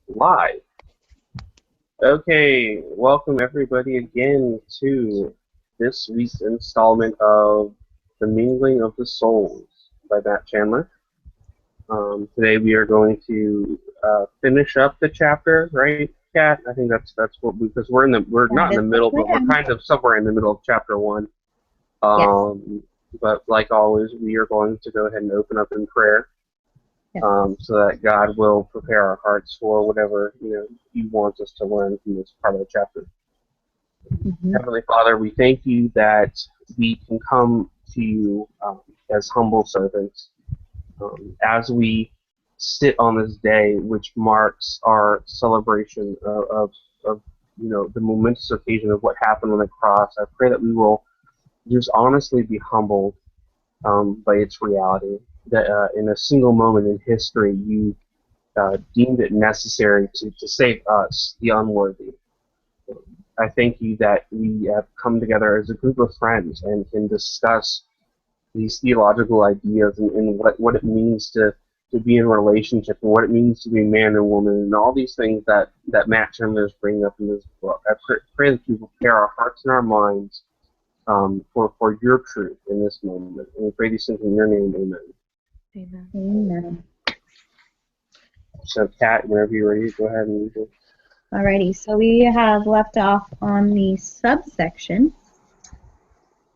Live. Okay, welcome everybody again to this week's installment of The Mingling of the Souls by Matt Chandler. Today we are going to finish up the chapter, right, Kat? I think that's what because we're That not in is the the middle, but we're plan. kind of somewhere in the middle of chapter one. Yes. But like always, we are going to go ahead and open up in prayer. Yes. So that God will prepare our hearts for whatever He wants us to learn from this part of the chapter. hmm Heavenly Father, we thank you that we can come to you as humble servants as we sit on this day, which marks our celebration of the momentous occasion of what happened on the cross. I pray that we will just honestly be humbled by its reality. That in a single moment in history, you deemed it necessary to save us, the unworthy. I thank you that we have come together as a group of friends and can discuss these theological ideas and what it means to be in a relationship and what it means to be man and woman and all these things that Matt Chandler is bringing up in this book. I pray that you prepare our hearts and our minds for your truth in this moment. And we pray these things in your name, amen. Amen. Amen. So, Kat, whenever you're ready, go ahead and read it. Alrighty, so we have left off on the subsection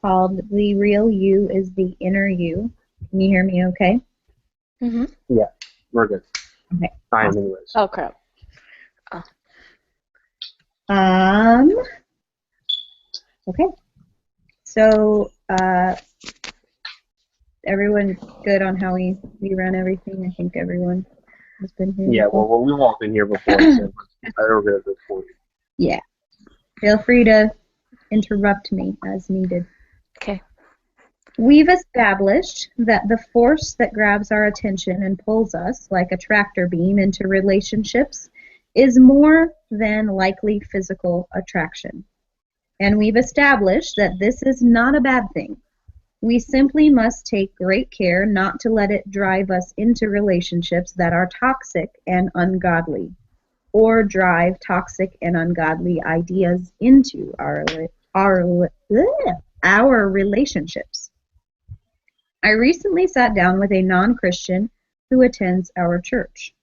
called The Real You is the Inner You. Can you hear me okay? Mm-hmm. Yeah, we're good. Okay. I am anyways. Oh, crap. Um, okay. So, everyone good on how we run everything? I think everyone has been here Yeah, before. well, we've all been here before, so we're good at this point. Yeah. Feel free to interrupt me as needed. Okay. We've established that the force that grabs our attention and pulls us, like a tractor beam, into relationships is more than likely physical attraction. And we've established that this is not a bad thing. We simply must take great care not to let it drive us into relationships that are toxic and ungodly, or drive toxic and ungodly ideas into our relationships. I recently sat down with a non-Christian who attends our church.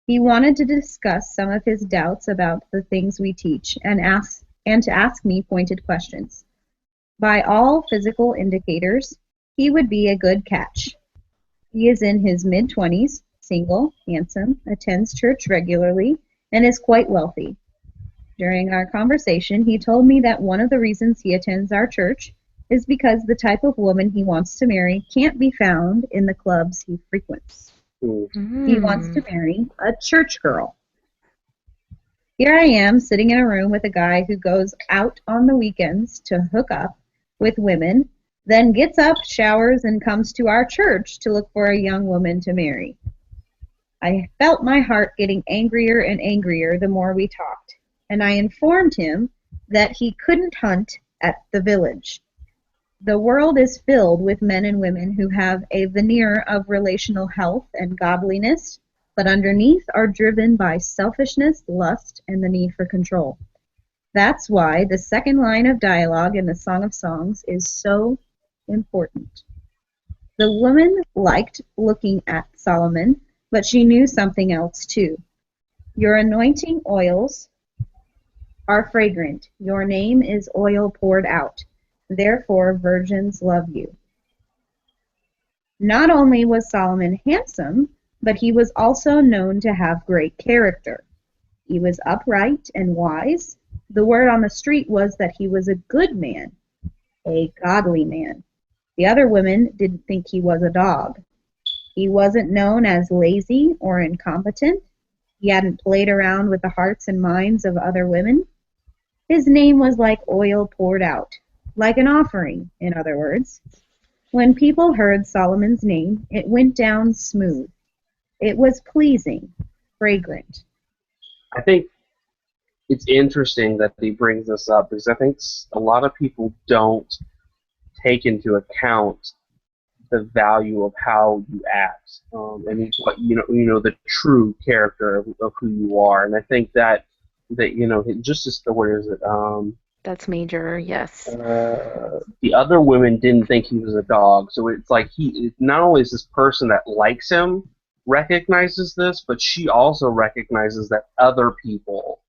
He wanted to discuss some of his doubts about the things we teach and to ask me pointed questions. By all physical indicators, he would be a good catch. He is in his mid-20s, single, handsome, attends church regularly, and is quite wealthy. During our conversation, he told me that one of the reasons he attends our church is because the type of woman he wants to marry can't be found in the clubs he frequents. He wants to marry a church girl. Here I am sitting in a room with a guy who goes out on the weekends to hook up with women, then gets up, showers, and comes to our church to look for a young woman to marry. I felt my heart getting angrier and angrier the more we talked, and I informed him that he couldn't hunt at the village. The world is filled with men and women who have a veneer of relational health and godliness, but underneath are driven by selfishness, lust, and the need for control. That's why the second line of dialogue in the Song of Songs is so important. The woman liked looking at Solomon, but she knew something else too. Your anointing oils are fragrant. Your name is oil poured out. Therefore virgins love you. Not only was Solomon handsome, but he was also known to have great character. He was upright and wise. The word on the street was that he was a good man, a godly man. The other women didn't think he was a dog. He wasn't known as lazy or incompetent. He hadn't played around with the hearts and minds of other women. His name was like oil poured out, like an offering, in other words. When people heard Solomon's name, it went down smooth. It was pleasing, fragrant. I think it's interesting that he brings this up because I think a lot of people don't take into account the value of how you act, and what the true character of who you are. And I think that just as the word is it That's major, yes. the other women didn't think he was a dog, so it's like he not only is this person that likes him recognizes this, but she also recognizes that other people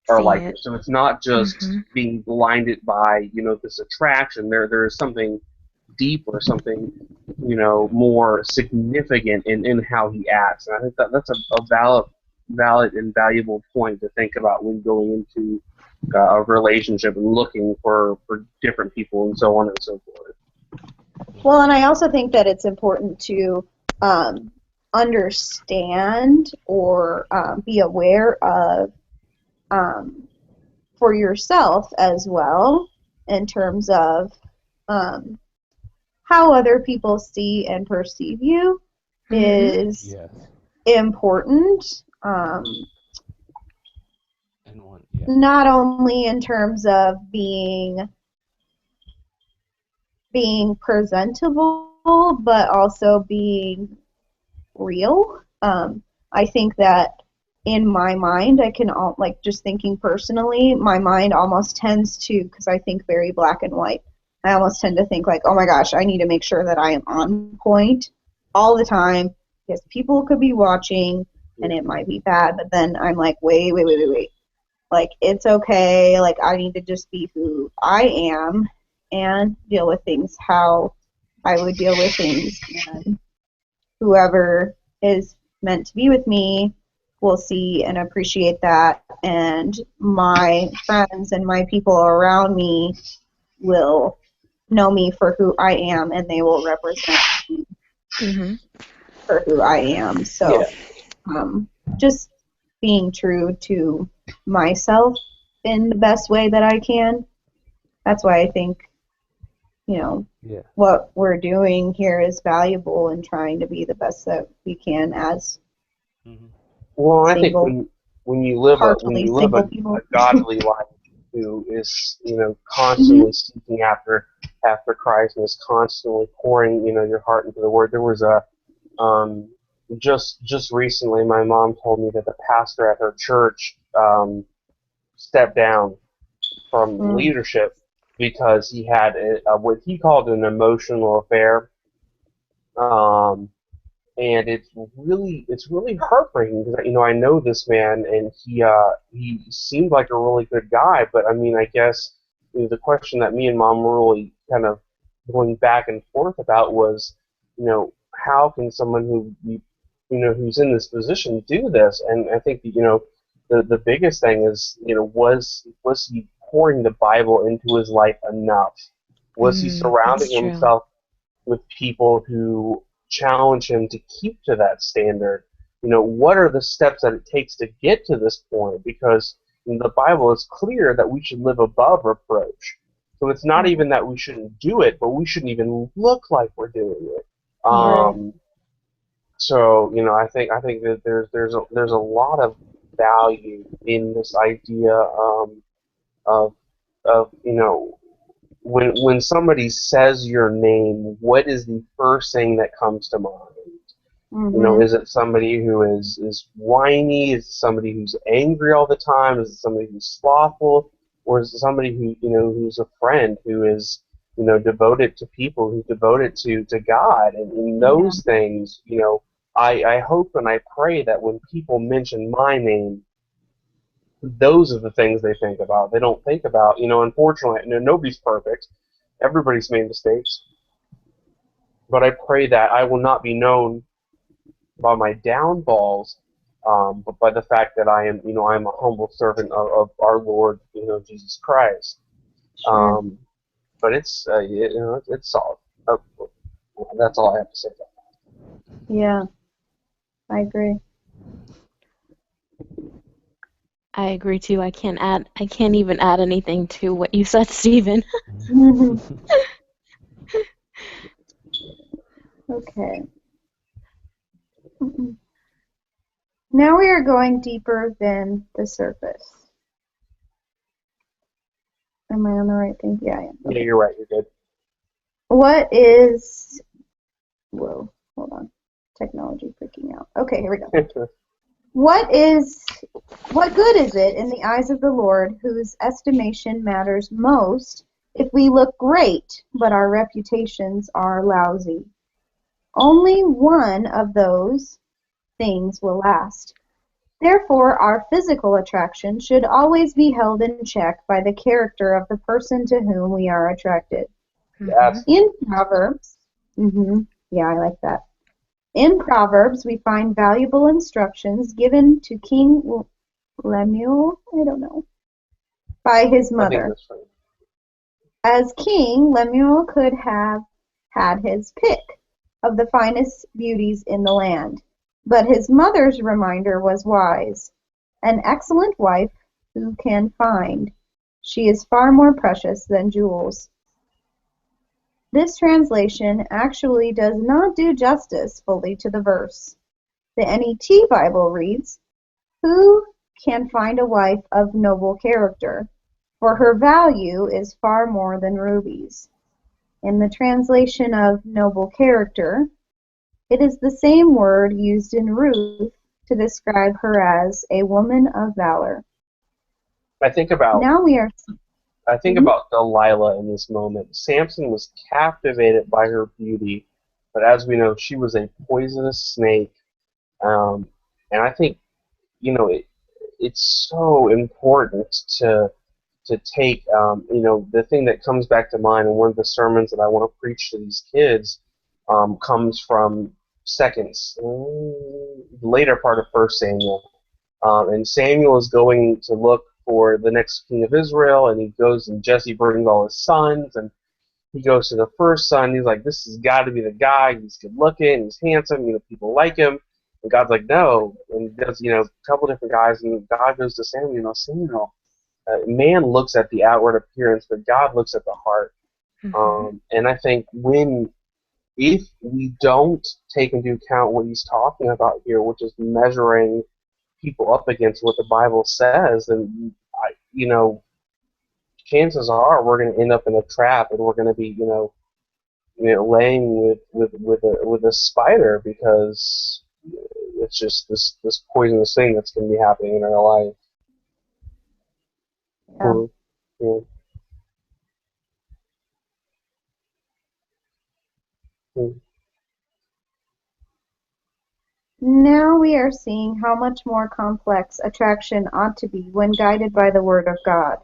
are See like him. it. So it's not just Mm-hmm. being blinded by this attraction. There is something deeper, something more significant in how he acts. And I think that's a valid and valuable point to think about when going into a relationship and looking for different people and so on and so forth. Well, and I also think that it's important to understand or be aware of for yourself as well in terms of how other people see and perceive you Mm-hmm. is Yes. important. And one, yeah. Not only in terms of being presentable, but also being real. I think that in my mind, I can like just thinking personally, my mind almost tends to, because I think very black and white. I almost tend to think like, oh my gosh, I need to make sure that I am on point all the time because people could be watching and it might be bad. But then I'm like, wait. Like, it's okay. Like, I need to just be who I am and deal with things how I would deal with things. And whoever is meant to be with me will see and appreciate that. And my friends and my people around me will know me for who I am and they will represent me Mm-hmm. for who I am. So just being true to myself in the best way that I can. That's why I think, Yeah. what we're doing here is valuable in trying to be the best that we can as Mm-hmm. Well, I think single, when you live partially single a people. godly life, who is Mhm. constantly seeking after Christ and is constantly pouring your heart into the Word. There was a um, just recently, my mom told me that the pastor at her church stepped down from Mm. leadership because he had what he called an emotional affair. Um, and it's really heartbreaking because I know this man and he seemed like a really good guy, but I mean I guess the question that me and mom were really kind of going back and forth about was how can someone who's in this position do this? And I think the biggest thing is was he pouring the Bible into his life enough? Was he That's surrounding true. himself with people who challenge him to keep to that standard? What are the steps that it takes to get to this point? Because the Bible is clear that we should live above reproach. So it's not even that we shouldn't do it, but we shouldn't even look like we're doing it. Yeah. Right. So I think that there's a lot of value in this idea of when somebody says your name, what is the first thing that comes to mind? Mhm. Is it somebody who is whiny? Is it somebody who's angry all the time? Is it somebody who's slothful? Or is it somebody who's a friend, who is devoted to people, who's devoted to God? And in Yeah. those things, I hope and I pray that when people mention my name, those are the things they think about. They don't think about, unfortunately, nobody's perfect. Everybody's made mistakes. But I pray that I will not be known by my downfalls, but by the fact that I'm a humble servant of our Lord, Jesus Christ. Sure. But it's solid. Uh, that's all I have to say. Yeah. I agree. I agree too. I can't even add anything to what you said, Stephen. Mhm. Okay. Mhm. Now we are going deeper than the surface. Am I on the right thing? Yeah, I am. Yeah, Okay. you're right. You're good. What is Whoa, hold on. Technology freaking out. Okay, here we go. What good is it in the eyes of the Lord, whose estimation matters most, if we look great, but our reputations are lousy? Only one of those things will last. Therefore, our physical attraction should always be held in check by the character of the person to whom we are attracted. Yes. In Proverbs, yeah, I like that. In Proverbs, we find valuable instructions given to King Lemuel, I don't know, by his I think mother. that's right. As king, Lemuel could have had his pick of the finest beauties in the land, but his mother's reminder was wise. An excellent wife who can find. She is far more precious than jewels. This translation actually does not do justice fully to the verse. The NET Bible reads, "Who can find a wife of noble character? For her value is far more than rubies." In the translation of noble character, it is the same word used in Ruth to describe her as a woman of valor. I think about Now we are... about Delilah in this moment. Samson was captivated by her beauty, but as we know, she was a poisonous snake. And I think, it's so important to take, the thing that comes back to mind, and one of the sermons that I want to preach to these kids comes from the later part of 1 Samuel. And Samuel is going to look for the next king of Israel, and he goes, and Jesse brings all his sons, and he goes to the first son. He's like, this has got to be the guy. He's good looking, he's handsome, people like him. And God's like, no. And he does, a couple different guys, and God goes to Samuel, Samuel, man looks at the outward appearance, but God looks at the heart. And I think if we don't take into account what he's talking about here, which is measuring people up against what the Bible says, then chances are we're going to end up in a trap, and we're going to be laying with a spider, because it's just this poisonous thing that's going to be happening in our life. Yeah. Now we are seeing how much more complex attraction ought to be when guided by the Word of God.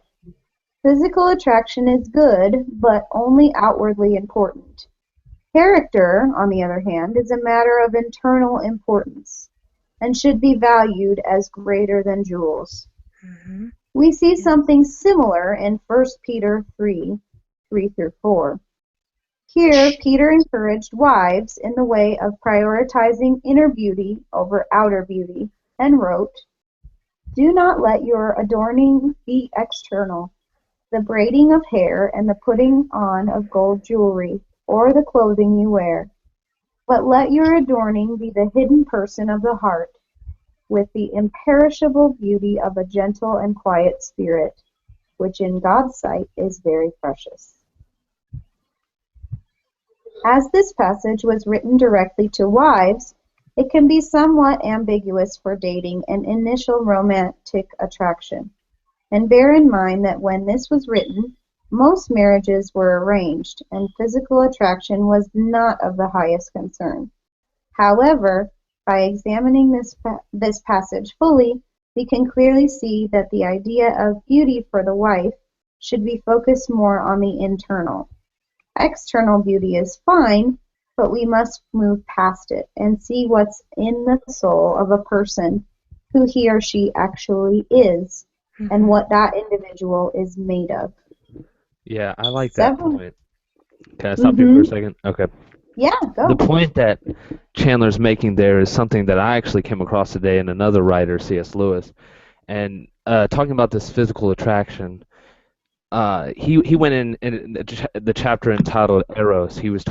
Physical attraction is good, but only outwardly important. Character, on the other hand, is a matter of internal importance and should be valued as greater than jewels. We see something similar in 1 Peter 3:3-4. Here, Peter encouraged wives in the way of prioritizing inner beauty over outer beauty, and wrote, "Do not let your adorning be external, the braiding of hair and the putting on of gold jewelry, or the clothing you wear, but let your adorning be the hidden person of the heart, with the imperishable beauty of a gentle and quiet spirit, which in God's sight is very precious." As this passage was written directly to wives, it can be somewhat ambiguous for dating an initial romantic attraction. And bear in mind that when this was written, most marriages were arranged, and physical attraction was not of the highest concern. However, by examining this passage fully, we can clearly see that the idea of beauty for the wife should be focused more on the internal. External beauty is fine, but we must move past it and see what's in the soul of a person, who he or she actually is, and what that individual is made of. Yeah, I like that point. Can I stop you for a second? Okay. Yeah, go. The point that Chandler's making there is something that I actually came across today in another writer, C.S. Lewis, and talking about this physical attraction. He went in the chapter entitled Eros. He was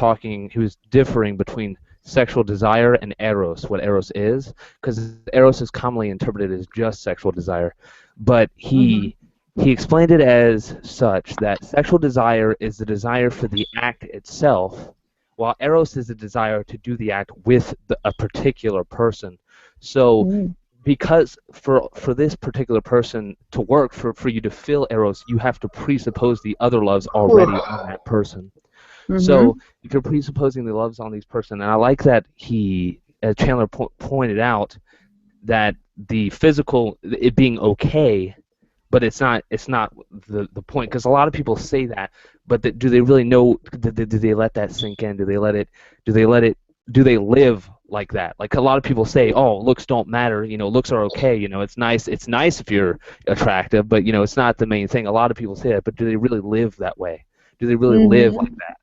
differing between sexual desire and eros, what eros is, because eros is commonly interpreted as just sexual desire, but he explained it as such that sexual desire is the desire for the act itself, while eros is a desire to do the act with a particular person. So Mm. because for this particular person to work, for you to feel eros, you have to presuppose the other loves already on that person. So if you're presupposing the loves on these person, and I like that Chandler pointed out that the physical, it being okay, but it's not the point, because a lot of people say that, but do they really know? Do they let that sink in? Do they let it? Do they live like that? Like a lot of people say, oh, looks don't matter. Looks are okay. It's nice. It's nice if you're attractive, but it's not the main thing. A lot of people say that, but do they really live that way? Do they really live like that?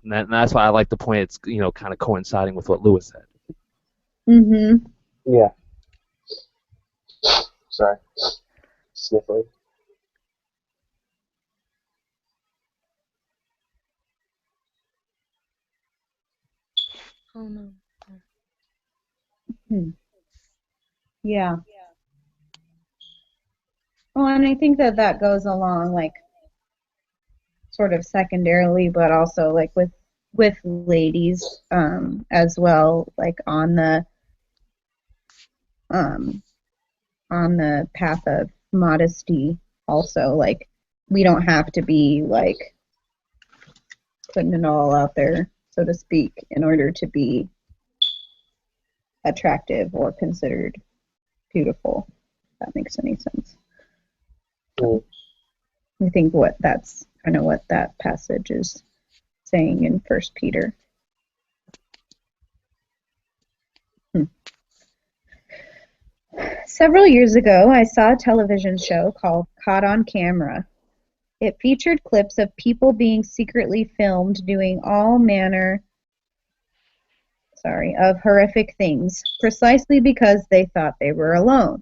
And that's why I like the point. It's kind of coinciding with what Lewis said. Mm-hmm. Yeah. Sorry. Sniffling. Oh no. Yeah. Well, and I think that goes along, like, sort of secondarily, but also like with ladies as well, like on the path of modesty. Also, like, we don't have to be like putting it all out there, so to speak, in order to be attractive or considered beautiful, if that makes any sense. Mm. I think that's kind of what that passage is saying in 1 Peter. Several years ago, I saw a television show called Caught on Camera. It featured clips of people being secretly filmed doing all manner of horrific things, precisely because they thought they were alone.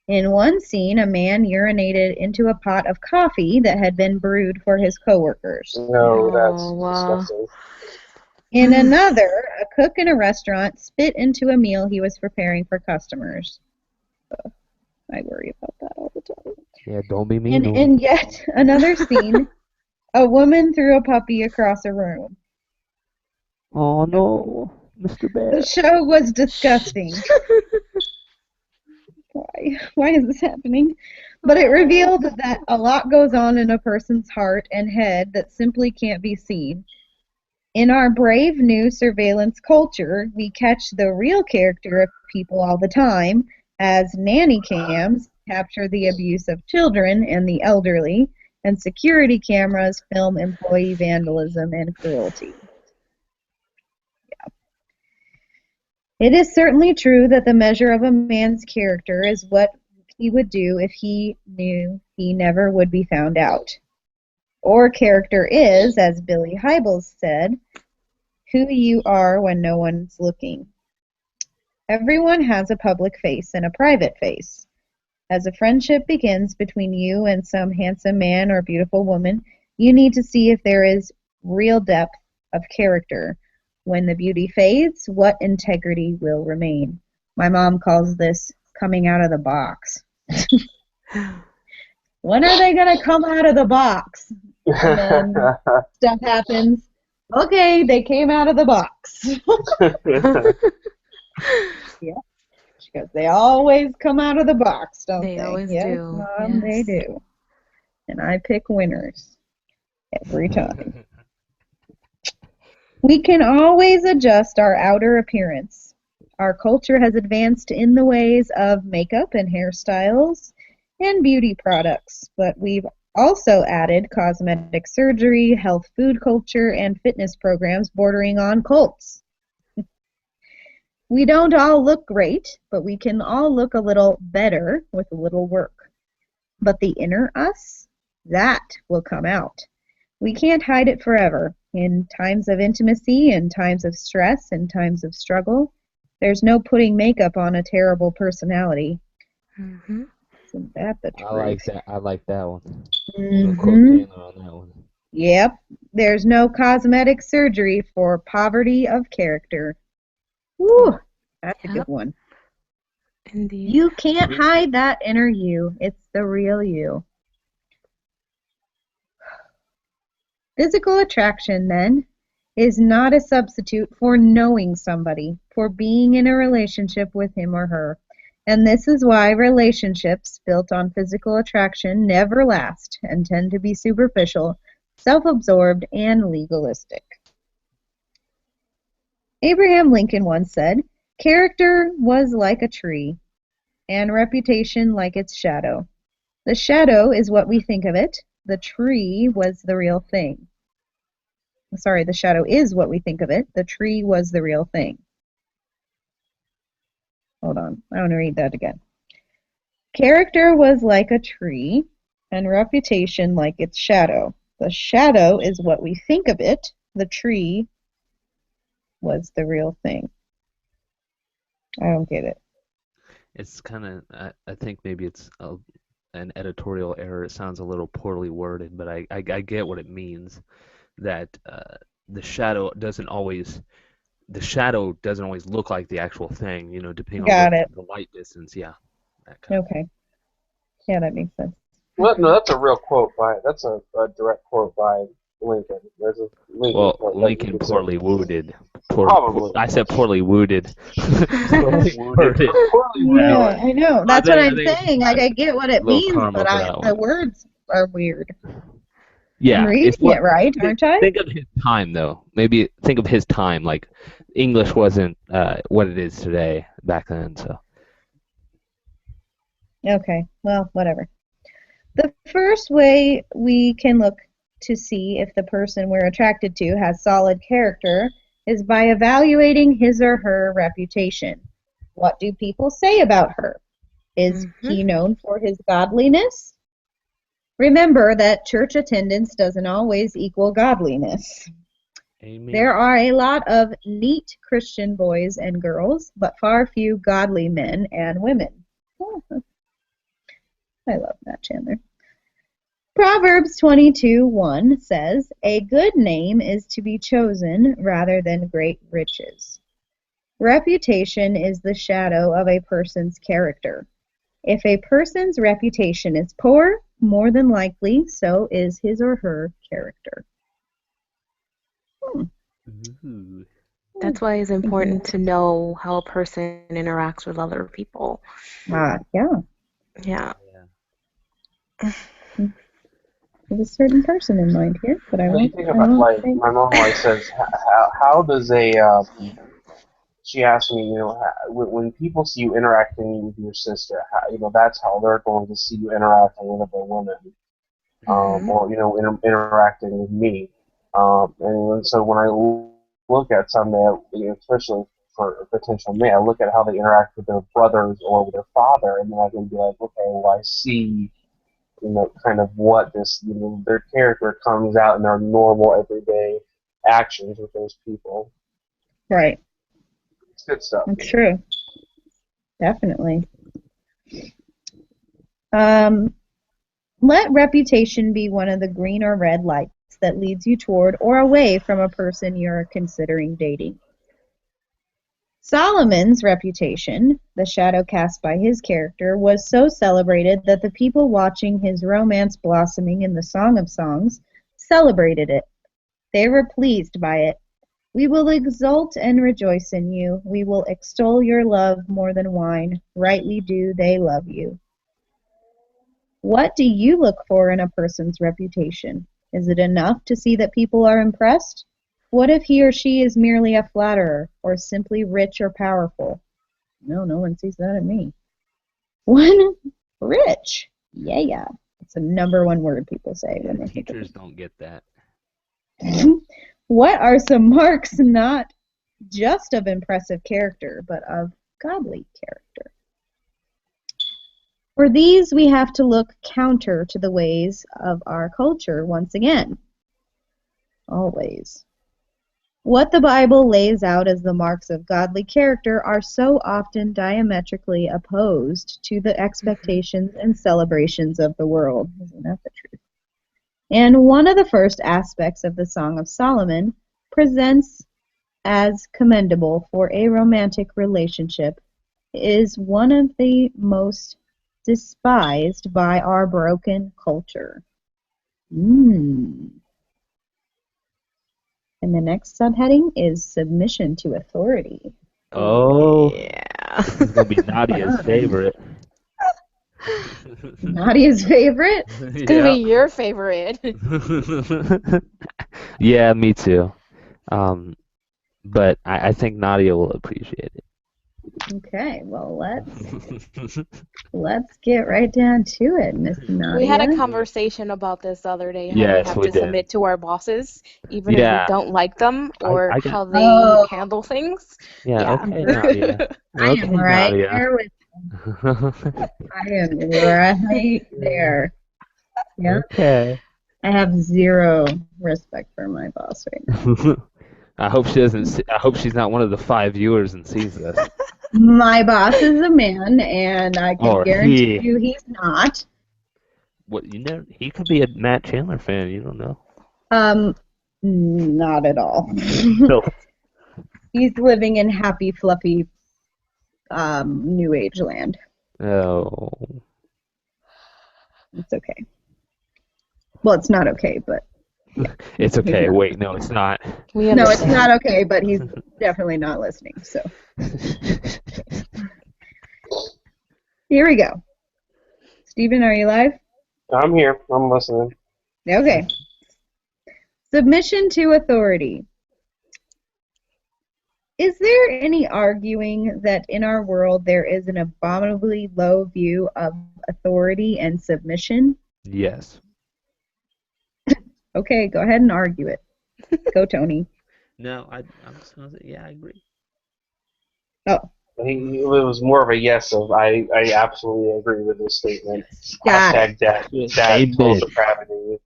In one scene, a man urinated into a pot of coffee that had been brewed for his coworkers. No, that's Oh, wow. disgusting. In another, a cook in a restaurant spit into a meal he was preparing for customers. I worry about that all the time. Yeah, don't be mean. And in yet another scene, a woman threw a puppy across a room. Oh no, Mr. Bear. The show was disgusting. Why is this happening? But it revealed that a lot goes on in a person's heart and head that simply can't be seen. In our brave new surveillance culture, we catch the real character of people all the time, as nanny cams capture the abuse of children and the elderly, and security cameras film employee vandalism and cruelty. It is certainly true that the measure of a man's character is what he would do if he knew he never would be found out. Or character is, as Billy Hybels said, who you are when no one's looking. Everyone has a public face and a private face. As a friendship begins between you and some handsome man or beautiful woman, you need to see if there is real depth of character. When the beauty fades, what integrity will remain? My mom calls this coming out of the box. When are they going to come out of the box? And then stuff happens. Okay, they came out of the box. Yeah. She goes, they always come out of the box, don't they? They always yes, do. Mom, they Yes. do. And I pick winners every time. We can always adjust our outer appearance. Our culture has advanced in the ways of makeup and hairstyles and beauty products, but we've also added cosmetic surgery, health food culture, and fitness programs bordering on cults. We don't all look great, but we can all look a little better with a little work. But the inner us, that will come out. We can't hide it forever. In times of intimacy, in times of stress, in times of struggle, there's no putting makeup on a terrible personality. Mm-hmm. Isn't that the truth? I like that. I like that one. Mhm. Quote Chandler on that one. Yep. There's no cosmetic surgery for poverty of character. Woo, that's a good Yep. one. Indeed. You can't hide that inner you. It's the real you. Physical attraction, then, is not a substitute for knowing somebody, for being in a relationship with him or her. And this is why relationships built on physical attraction never last and tend to be superficial, self-absorbed, and legalistic. Abraham Lincoln once said, "Character was like a tree, and reputation like its shadow. The shadow is what we think of it. The tree was the real thing." Sorry, the shadow is what we think of it. The tree was the real thing. Hold on, I want to read that again. Character was like a tree, and reputation like its shadow. The shadow is what we think of it. The tree was the real thing. I don't get it. It's kind of, I think maybe it's an editorial error. It sounds a little poorly worded, but I get what it means. That the shadow doesn't always look like the actual thing, depending on Got it. the light distance. Yeah, that kind of. Okay. Yeah, that makes sense. Well, no, that's a real quote that's a direct quote by Lincoln. There's a Lincoln Well, quote that Lincoln you could poorly say. worded. Probably. I said poorly worded. Poorly worded. Yeah, I know. That's what I'm I think saying. Like, I get what it little means, karma but for that the one. words are weird. I'm Yeah, it's reading it right, aren't I? Think of his time, though. Maybe think of his time. Like, English wasn't what it is today back then. So. Okay, well, whatever. The first way we can look to see if the person we're attracted to has solid character is by evaluating his or her reputation. What do people say about her? Is he known for his godliness? Remember that church attendance doesn't always equal godliness. Amen. There are a lot of neat Christian boys and girls, but far few godly men and women. Oh, I love that, Chandler. Proverbs 22:1 says, "A good name is to be chosen rather than great riches." Reputation is the shadow of a person's character. If a person's reputation is poor, more than likely so is his or her character. Ooh. That's why it's important to know how a person interacts with other people. Yeah. Yeah. There's a certain person in mind here, but I What do you won't. think about, like, my mom always says, how does she asked me, when people see you interacting with your sister, that's how they're going to see you interacting with other women, or, interacting with me. And so when I look at somebody, especially for a potential mate, I look at how they interact with their brothers or with their father, and then I can be like, okay, well, I see, kind of what this, their character comes out in their normal everyday actions with those people. Right. It's good stuff. It's true. Definitely. Let reputation be one of the green or red lights that leads you toward or away from a person you're considering dating. Solomon's reputation, the shadow cast by his character, was so celebrated that the people watching his romance blossoming in the Song of Songs celebrated it. They were pleased by it. "We will exult and rejoice in you. We will extol your love more than wine. Rightly do they love you." What do you look for in a person's reputation? Is it enough to see that people are impressed? What if he or she is merely a flatterer or simply rich or powerful? No one sees that in me. Rich. Yeah. It's the #1 word people say when they think of Teachers don't get that. What are some marks not just of impressive character, but of godly character? For these, we have to look counter to the ways of our culture once again. Always. What the Bible lays out as the marks of godly character are so often diametrically opposed to the expectations and celebrations of the world. Isn't that the truth? And one of the first aspects of the Song of Solomon presents as commendable for a romantic relationship is one of the most despised by our broken culture. And the next subheading is submission to authority. Oh, Yeah. it's gonna be Nadia's favorite. Nadia's favorite? It's gonna be your favorite. Yeah, me too. But I think Nadia will appreciate it. Okay, well let's get right down to it, Miss Nadia. We had a conversation about this the other day, how Yes, we have we to did. submit to our bosses, even if Yeah. we don't like them or I got- how they Oh. handle things. Yeah, Yeah. okay, Nadia. I Okay, am right Nadia. there with I am right there. Yeah. Okay. I have zero respect for my boss right now. I hope she doesn't. I hope she's not one of the 5 viewers and sees this. My boss is a man, and I can Or guarantee he. you he's not. What he could be a Matt Chandler fan. You don't know. Not at all. No. He's living in happy, fluffy, new age land. Oh. It's okay. Well, it's not okay, but It's okay. Wait, no, it's not. We no, it's understand. not okay. But he's definitely not listening. So here we go. Stephen, are you live? I'm here. I'm listening. Okay. Submission to authority. Is there any arguing that in our world there is an abominably low view of authority and submission? Yes. Okay, go ahead and argue it. Go, Tony. No, I'm just gonna say, yeah, I agree. Oh, It was more of a yes of I absolutely agree with this statement. got Hashtag that Amen. total depravity.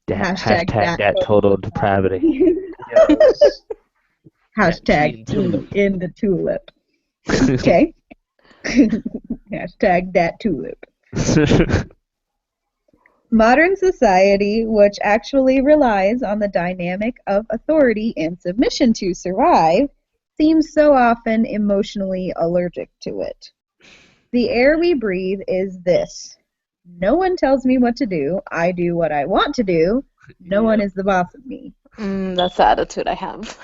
Hashtag Hashtag that that total depravity. Yes. Hashtag cheating tea in the tulip. Okay. Hashtag that tulip. Modern society, which actually relies on the dynamic of authority and submission to survive, seems so often emotionally allergic to it. The air we breathe is this. No one tells me what to do. I do what I want to do. No one is the boss of me. That's the attitude I have.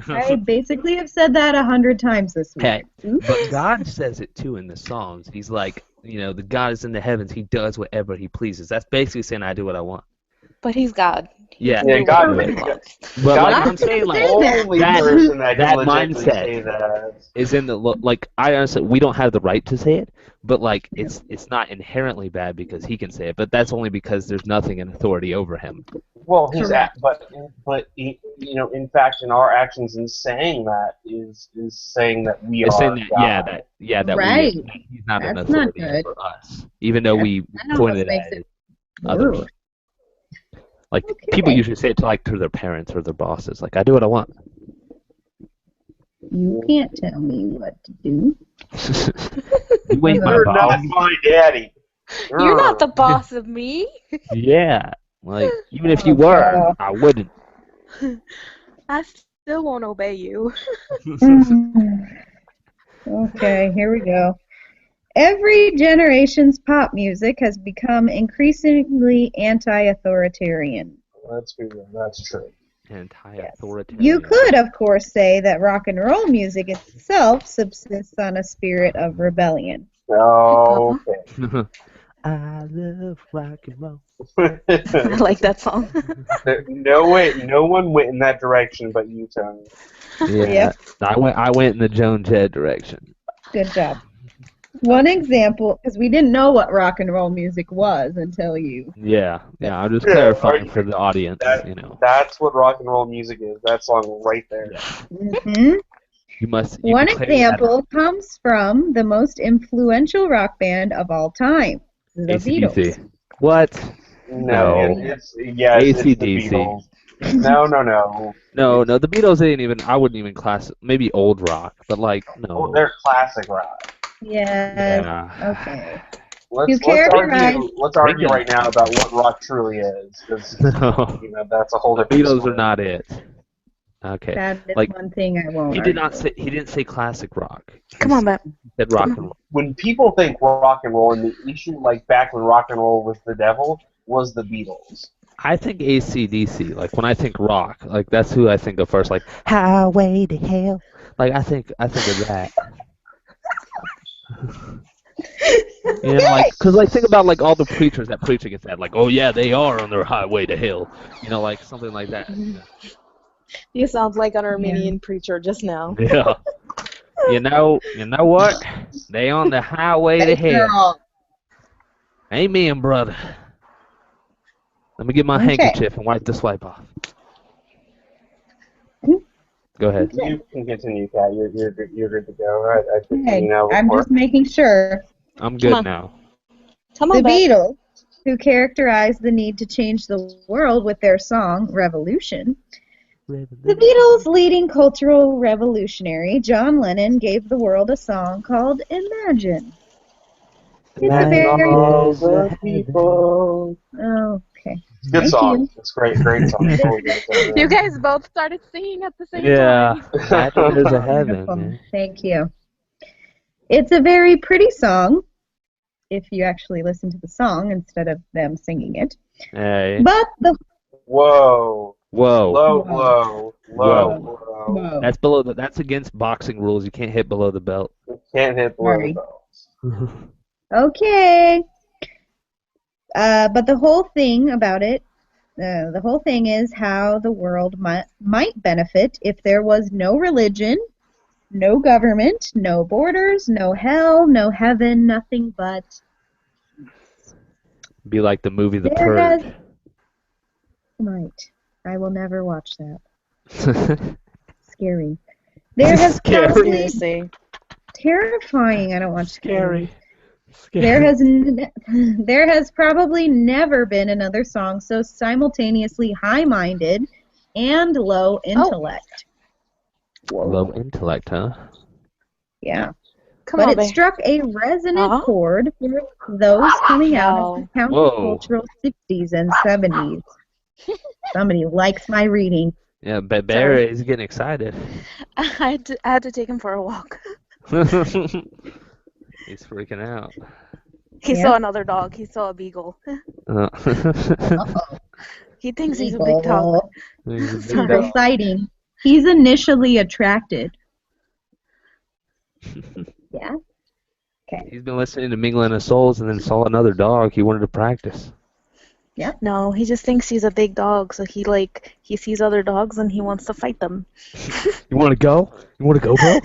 I basically have said that 100 times this week. Hey, Oops. but God says it too in the Psalms. He's like, the God is in the heavens. He does whatever he pleases. That's basically saying I do what I want. But he's God. He Yeah. can Yeah, do God- whatever he wants. But God like is I'm saying, like Only that- person that that can legitimately mindset say that. is in the like I honestly we don't have the right to say it, but like it's not inherently bad because he can say it. But that's only because there's nothing in authority over him. Well, he's Correct. but in fact, in our actions in saying that is saying that we It's are saying that God. that Right. that he's not an That's not authority good. over us, even though we That pointed almost makes at it others. worse. Like Okay. people usually say it to their parents or their bosses, like I do what I want. You can't tell me what to do. You ain't my You're boss. not my daddy. You're not the boss of me. Yeah, like even if you were, I wouldn't. I still won't obey you. Okay, here we go. Every generation's pop music has become increasingly anti-authoritarian. That's true. That's true. Anti-authoritarian. You could, of course, say that rock and roll music itself subsists on a spirit of rebellion. Okay. I love rock and roll. I like that song. No one went in that direction but you, Tony. Yeah, Yep. I went in the Joan Jett direction. Good job. One example, because we didn't know what rock and roll music was until you. Yeah. I'm just Yeah, clarifying right. for the audience. That's what rock and roll music is. That song right there. Mhm. You One can claim example comes from the most influential rock band of all time, the that Beatles. AC/DC. What? No. It's the AC/DC. Beatles. No. No, the Beatles ain't even. I wouldn't even class maybe old rock, but like no. Oh, they're classic rock. Yes. Yeah. Okay. Let's argue right now about what rock truly is, because No. that's a whole The different Beatles story. are not it. Okay. That is Like, one thing I won't He did argue. not say. He didn't say classic rock. Come on, Matt. He said rock and roll. When people think rock and roll, and the issue, like back when rock and roll was the devil, was the Beatles. I think AC/DC. Like when I think rock, like that's who I think of first. Like Highway to Hell. Like I think of that. You know, like, cause like think about like all the preachers that preach against that. Like, oh yeah, they are on their highway to hell. You know, like something like that. You sound like an Yeah. Armenian preacher just now. Yeah. You know what? They on the highway to hell. Girl. Amen, brother. Let me get my Okay. handkerchief and wipe the swipe off. Go ahead. You can continue, Kat. You're good to go. I think Okay, you know I'm before. just making sure. I'm Come good on. now. Come The on, back. Beatles, who characterized the need to change the world with their song Revolution, the Beatles' leading cultural revolutionary, John Lennon, gave the world a song called Imagine. It's a very... All the people. Okay. Good Thank song. you. It's great song. Totally good. You guys both started singing at the same Yeah. time. Imagine there's a heaven, Wonderful. man. Thank you. It's a very pretty song, if you actually listen to the song instead of them singing it. Hey. But the... Whoa. Whoa. Whoa. That's that's against boxing rules. You can't hit below the belt. You can't hit below Sorry. the bells. Okay. But the whole thing about it, the whole thing is how the world might benefit if there was no religion, no government, no borders, no hell, no heaven, nothing but... Be like the movie The There has- Purge. Right. I will never watch that. Scary. There has Scary. probably... Seriously. Terrifying. I don't watch scary. Scary. There has probably never been another song so simultaneously high-minded and low intellect. Low intellect, huh? Yeah. Come But on, it babe. struck a resonant Uh-huh. chord with those coming out of the Whoa. countercultural 60s and 70s. Somebody likes my reading. Yeah, but Barry is getting excited. I had to take him for a walk. He's freaking out. He Yeah. saw another dog. He saw a beagle. Uh-oh. He thinks he's a big dog. Sorry. Eagle sighting. He's initially attracted. Yeah? Okay. He's been listening to Mingling of Souls and then saw another dog. He wanted to practice. No, he just thinks he's a big dog, so he sees other dogs and he wants to fight them. You want to go? You want to go, bro?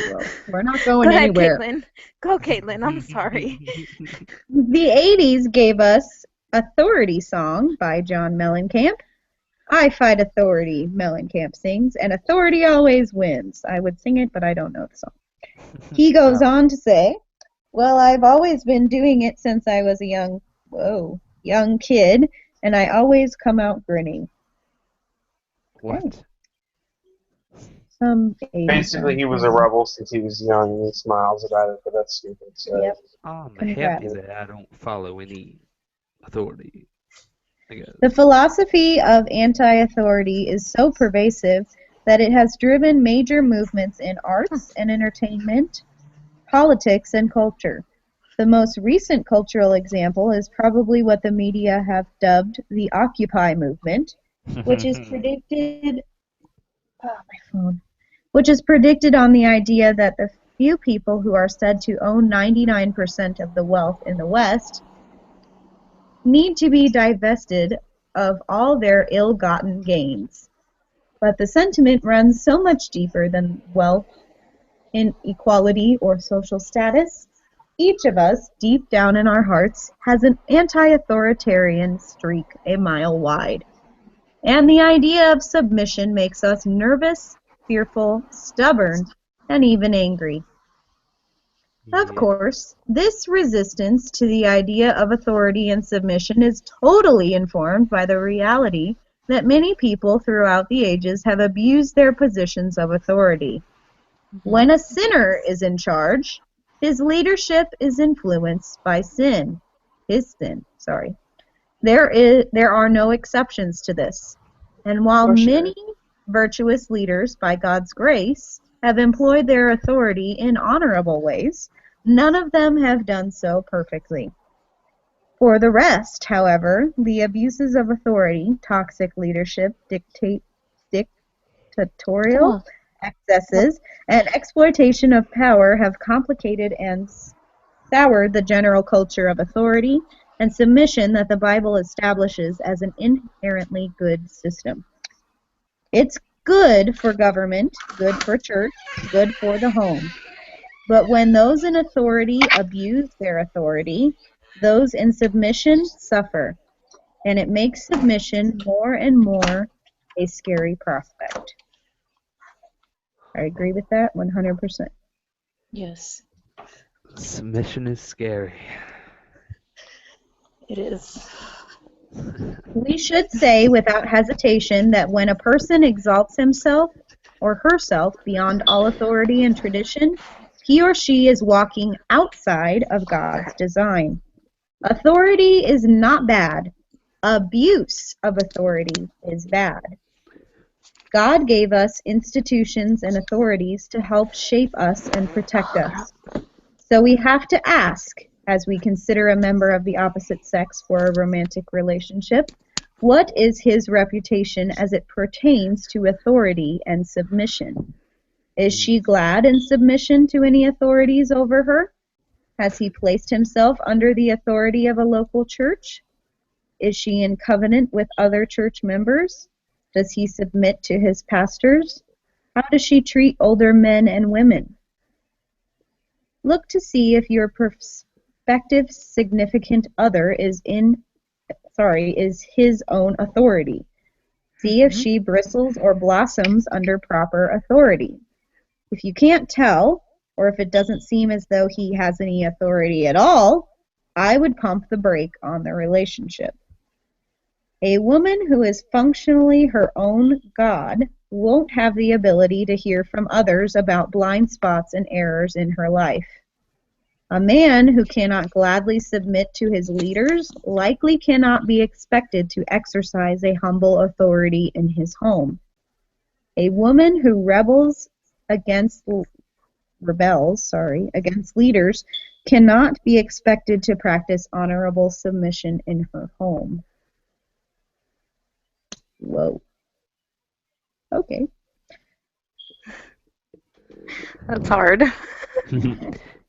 Well, we're not Go going ahead, anywhere. Caitlin. Go, Caitlin. I'm sorry. The 80s gave us Authority Song by John Mellencamp. I fight authority, Mellencamp sings, and authority always wins. I would sing it, but I don't know the song. He goes on to say, well, I've always been doing it since I was a young kid, and I always come out grinning. What? Some 80s Basically, he was a rebel since he was young, and he smiles about it, but that's stupid. So. Yep. I'm Congrats. happy that I don't follow any authority. I guess. The philosophy of anti-authority is so pervasive that it has driven major movements in arts and entertainment, politics, and culture. The most recent cultural example is probably what the media have dubbed the Occupy movement, which is predicted... Oh, my phone. Which is predicted on the idea that the few people who are said to own 99% of the wealth in the West need to be divested of all their ill-gotten gains. But the sentiment runs so much deeper than wealth, inequality, or social status. Each of us, deep down in our hearts, has an anti-authoritarian streak a mile wide. And the idea of submission makes us nervous, fearful, stubborn, and even angry. Of course, this resistance to the idea of authority and submission is totally informed by the reality that many people throughout the ages have abused their positions of authority. When a sinner is in charge, his leadership is influenced by sin. His sin, sorry. There are no exceptions to this. And while For sure. many virtuous leaders, by God's grace, have employed their authority in honorable ways, none of them have done so perfectly. For the rest, however, the abuses of authority, toxic leadership, dictatorial excesses, and exploitation of power have complicated and soured the general culture of authority and submission that the Bible establishes as an inherently good system. It's good for government, good for church, good for the home. But when those in authority abuse their authority, those in submission suffer, and it makes submission more and more a scary prospect. I agree with that 100%. Yes, Submission is scary. it is. We should say without hesitation that when a person exalts himself or herself beyond all authority and tradition, he or she is walking outside of God's design. Authority is not bad. Abuse of authority is bad. God gave us institutions and authorities to help shape us and protect us. So we have to ask, as we consider a member of the opposite sex for a romantic relationship, what is his reputation as it pertains to authority and submission? Is she glad in submission to any authorities over her? Has he placed himself under the authority of a local church? Is she in covenant with other church members? Does he submit to his pastors? How does she treat older men and women? Look to see if your prospective significant other is his own authority. See if she bristles or blossoms under proper authority. If you can't tell, or if it doesn't seem as though he has any authority at all, I would pump the brake on the relationship. A woman who is functionally her own God won't have the ability to hear from others about blind spots and errors in her life. A man who cannot gladly submit to his leaders likely cannot be expected to exercise a humble authority in his home. A woman who rebels against leaders cannot be expected to practice honorable submission in her home. Whoa. Okay. That's hard.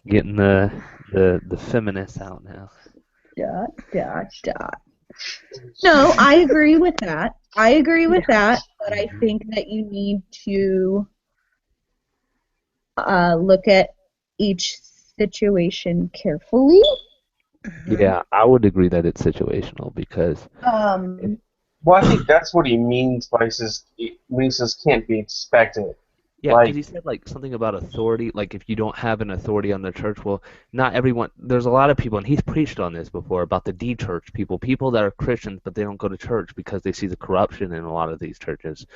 Getting the feminists out now. ... No, I agree with that. But I think that you need to look at each situation carefully. Yeah, I would agree that it's situational because Well, I think that's what he means by he says can't be expected. yeah, Like- because he said like something about authority, like if you don't have an authority on the church, well, not everyone. There's a lot of people, and he's preached on this before about the de-church people that are Christians but they don't go to church because they see the corruption in a lot of these churches.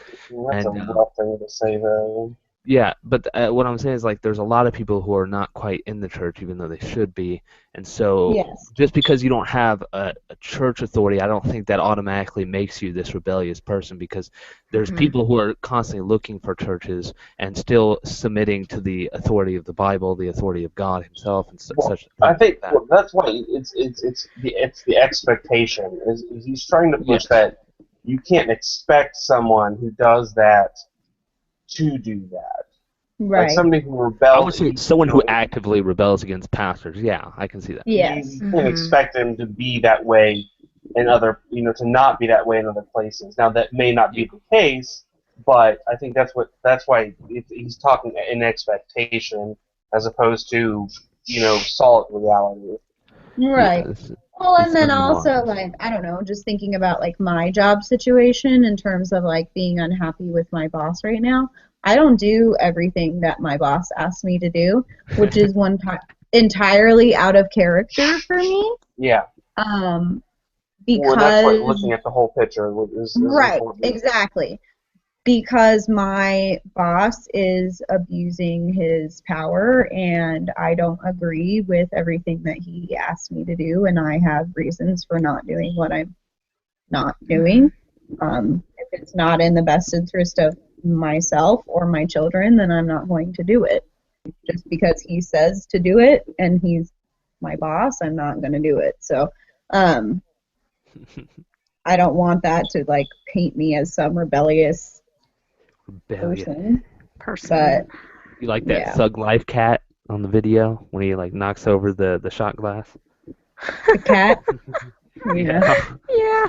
That's And, a rough thing to say, though. Yeah, but what I'm saying is like there's a lot of people who are not quite in the church even though they should be, and so Yes. just because you don't have a church authority, I don't think that automatically makes you this rebellious person because there's people who are constantly looking for churches and still submitting to the authority of the Bible, the authority of God Himself, and such. I think like that. that's why it's the expectation. Is he's trying to push that you can't expect someone who does that to do that. Right. Like somebody who I rebels. would say someone who actively rebels against pastors. Yeah, I can see that. Yes. You can't expect him to be that way in other, to not be that way in other places. Now that may not be the case, but I think that's why he's talking in expectation as opposed to, solid reality. Right. Yeah, Well, and it's then unwise. also, like, I don't know, just thinking about, like, my job situation in terms of, like, being unhappy with my boss right now. I don't do everything that my boss asks me to do, which is entirely out of character for me. Yeah. Because Well, that's why looking at the whole picture is right, important. exactly. Because my boss is abusing his power and I don't agree with everything that he asks me to do, and I have reasons for not doing what I'm not doing. If it's not in the best interest of myself or my children, then I'm not going to do it. Just because he says to do it and he's my boss, I'm not going to do it. So Um, I don't want that to like paint me as some rebellious Rebellion. person, but You like that yeah, Thug Life cat on the video when he like knocks over the shot glass? the cat, yeah, Yeah.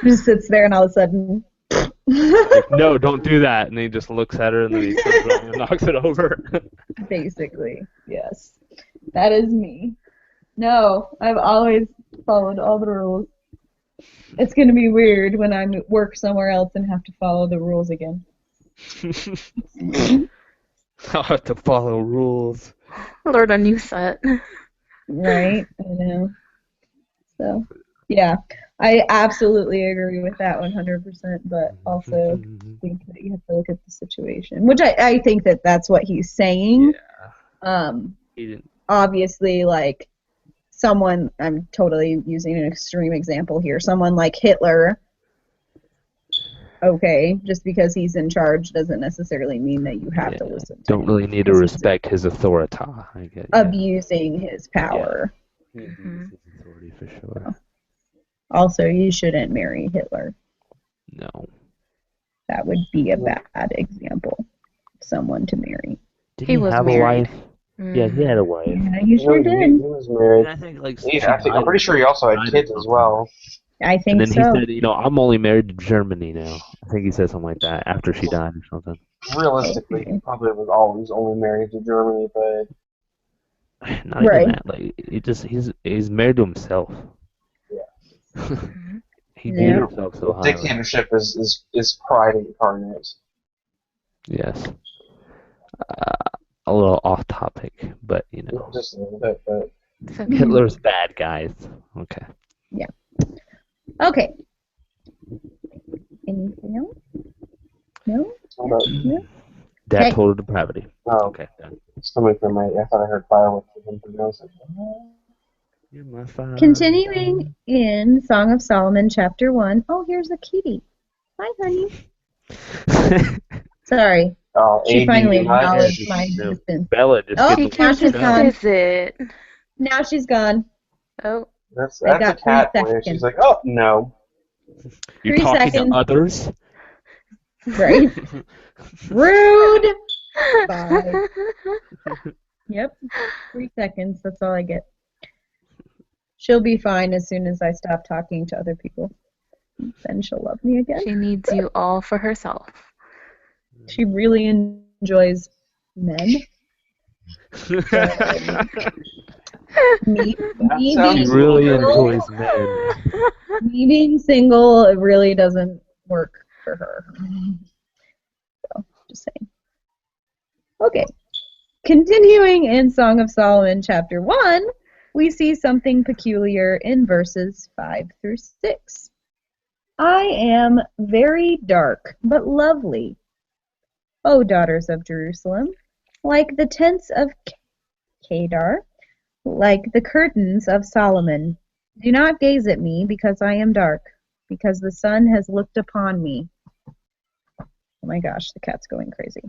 just sits there and all of a sudden, Like, no, don't do that. And he just looks at her and then he turns around and knocks it over. basically, yes, that is me. No, I've always followed all the rules. It's gonna be weird when I work somewhere else and have to follow the rules again. I'll have to follow rules. Learn a new set. Right? I know. So, yeah, I absolutely agree with that 100%, but also think that you have to look at the situation, which I think that that's what he's saying. He didn't. Obviously, like, someone, I'm totally using an extreme example here, someone like Hitler, okay, just because he's in charge doesn't necessarily mean that you have to listen to Don't him really need to because he's respect his authority. I get, abusing his power. He abuses his authority for sure. Also, you shouldn't marry Hitler. No. That would be a bad example of someone to marry. Did He was have married. a wife? Yeah, he had a wife. Yeah, you sure He did. was married. And I think like I'm pretty sure he also had kids as well. I And think then so. he said, I'm only married to Germany now. I think he said something like that after she died or something. Realistically, he probably was always only married to Germany, but Not Right. even that. Like he's married to himself. Yeah. He Yeah. viewed himself so highly. dictatorship is pride incarnate. Yes. A little off topic, but Just a little bit, but It's okay. Hitler's bad, guys. Okay. Okay. Anything else? No? how about, Dad Okay. total depravity. oh, Okay, done. it's coming from I thought I heard fireworks or something else. You're my fire. Continuing in Song of Solomon, chapter 1. Oh, here's a kitty. Hi, honey. Sorry. Oh, She AD, finally not acknowledged AD. my No. existence. Bella just Oh, gets now Now she's just gone. visit. Now she's gone. Oh, That's I a got cat 3 for you. seconds. She's like, oh no. You're 3 talking seconds. to others. Right? Rude! Bye. Yep. 3 seconds. That's all I get. She'll be fine as soon as I stop talking to other people. Then she'll love me again. She needs you all for herself. She really enjoys men. Me sounds being She really single- enjoys men. Me being single, it really doesn't work for her. So, just saying. Okay. Continuing in Song of Solomon, chapter 1, we see something peculiar in verses 5 through 6. I am very dark, but lovely, O daughters of Jerusalem, like the tents of Kedar, like the curtains of Solomon. Do not gaze at me, because I am dark, because the sun has looked upon me. Oh my gosh, the cat's going crazy.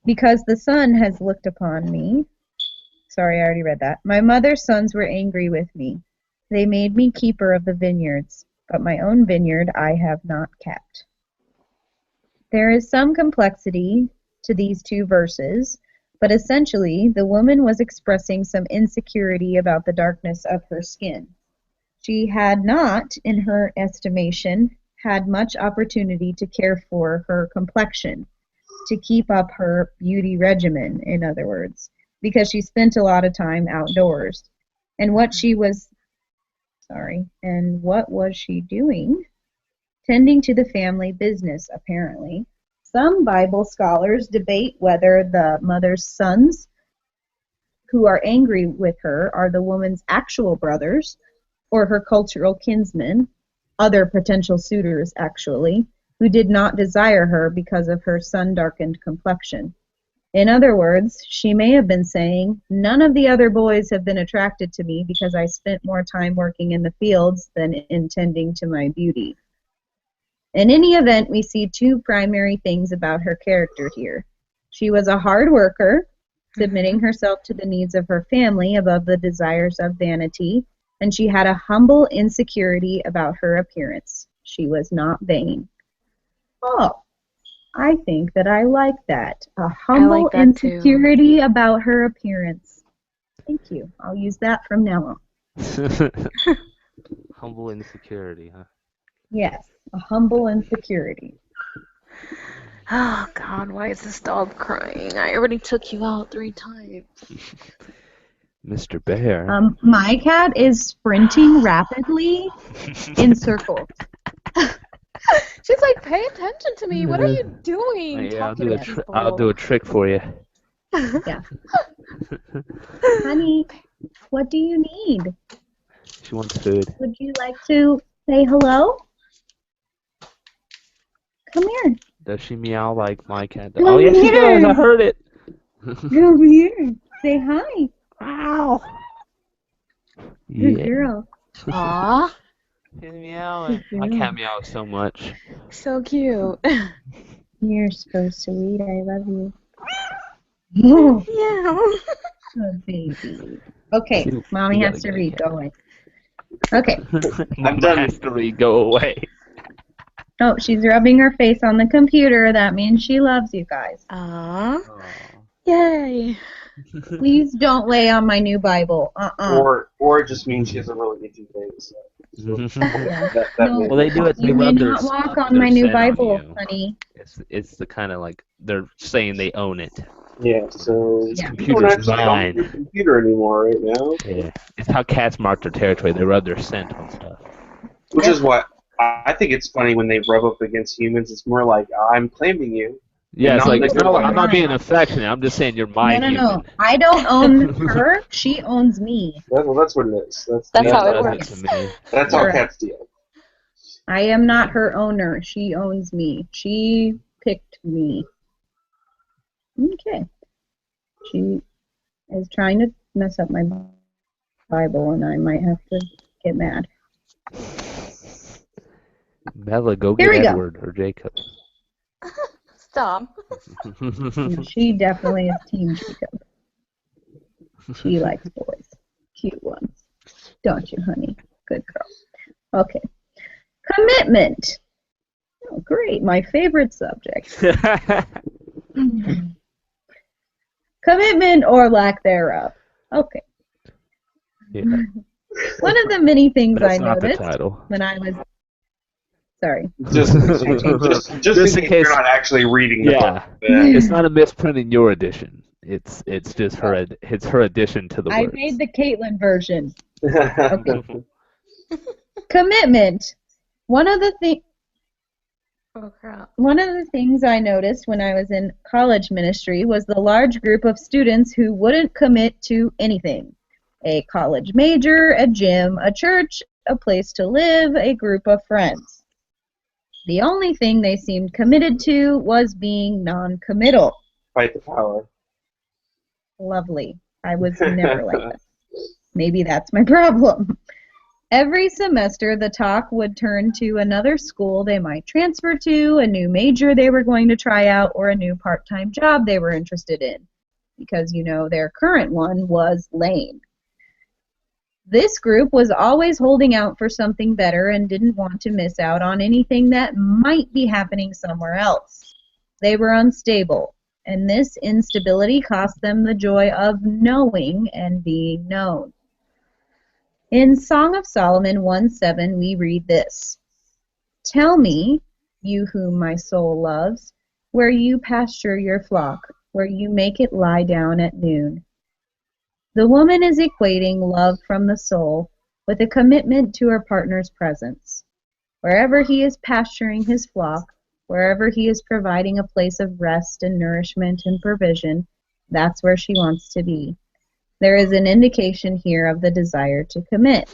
Because the sun has looked upon me. Sorry, I already read that. My mother's sons were angry with me. They made me keeper of the vineyards, but my own vineyard I have not kept. There is some complexity to these 2 verses, but essentially the woman was expressing some insecurity about the darkness of her skin. She had not, in her estimation, had much opportunity to care for her complexion, to keep up her beauty regimen, in other words, because she spent a lot of time outdoors. And what was she doing? Tending to the family business, apparently. Some Bible scholars debate whether the mother's sons who are angry with her are the woman's actual brothers or her cultural kinsmen, other potential suitors actually, who did not desire her because of her sun-darkened complexion. In other words, she may have been saying, none of the other boys have been attracted to me because I spent more time working in the fields than in tending to my beauty. In any event, we see 2 primary things about her character here. She was a hard worker, submitting herself to the needs of her family above the desires of vanity, and she had a humble insecurity about her appearance. She was not vain. Oh, I think that I like that. A humble that too. insecurity about her appearance. Thank you. I'll use that from now on. Humble insecurity, huh? Yes, a humble insecurity. Oh God, why is this dog crying? I already took you out 3 times. Mr. Bear. My cat is sprinting rapidly in circles. She's like, pay attention to me. What are you doing? Yeah, Talking to people. I'll do a trick for you. Yeah. Honey, what do you need? She wants food. Would you like to say hello? Come here. Does she meow like my cat does? Come Oh, yeah, she here. does. I heard it. Come here. Say hi. Ow. Good Yeah. girl. Aw, She's meowing. My cat meows so much. so cute. You're so sweet. I love you. Yeah. Good baby. Okay, You mommy gotta has to get a read. cat. Go away. Okay. Mama done. has to read. Go away. Oh, she's rubbing her face on the computer. That means she loves you guys. Aw. Yay. Please don't lay on my new Bible. Or it just means she has a really itchy face. So that No. may- Well, they do it. They You may rub their not walk stuff, on my their new scent on Bible, you. honey. It's the kind of like they're saying they own it. Yeah, so Yeah. you don't Computer's actually own mine. your computer anymore right now. Yeah, it's how cats mark their territory. They rub their scent on stuff. Which is what I think it's funny when they rub up against humans. It's more like I'm claiming you. Yeah, it's not like like no, you're I'm not mine. being affectionate. I'm just saying you're my No. human. I don't own her. She owns me. That's what it is. That's how it does works. to me. That's how Right. cats deal. I am not her owner. She owns me. She picked me. Okay. She is trying to mess up my Bible, and I might have to get mad. Bella, go Here get we go. Edward or Jacob. Stop. No, she definitely is Team Jacob. She likes boys. Cute ones. Don't you, honey? Good girl. Okay. Commitment. Oh, great. My favorite subject. Commitment or lack thereof. Okay. Yeah, One of the many things that's I not the noticed title. when I was... Sorry. Just Just in case you're not actually reading the Yeah. book. It's not a misprint in your edition. It's just it's her addition to the I words. made the Caitlin version. Okay. Commitment. One of the Oh crap. One of the things I noticed when I was in college ministry was the large group of students who wouldn't commit to anything. A college major, a gym, a church, a place to live, a group of friends. The only thing they seemed committed to was being non-committal. Fight the power. Lovely. I was never like this. Maybe that's my problem. Every semester, the talk would turn to another school they might transfer to, a new major they were going to try out, or a new part-time job they were interested in. Because, their current one was lame. This group was always holding out for something better and didn't want to miss out on anything that might be happening somewhere else. They were unstable, and this instability cost them the joy of knowing and being known. In Song of Solomon 1:7, we read this: "Tell me, you whom my soul loves, where you pasture your flock, where you make it lie down at noon." The woman is equating love from the soul with a commitment to her partner's presence. Wherever he is pasturing his flock, wherever he is providing a place of rest and nourishment and provision, that's where she wants to be. There is an indication here of the desire to commit.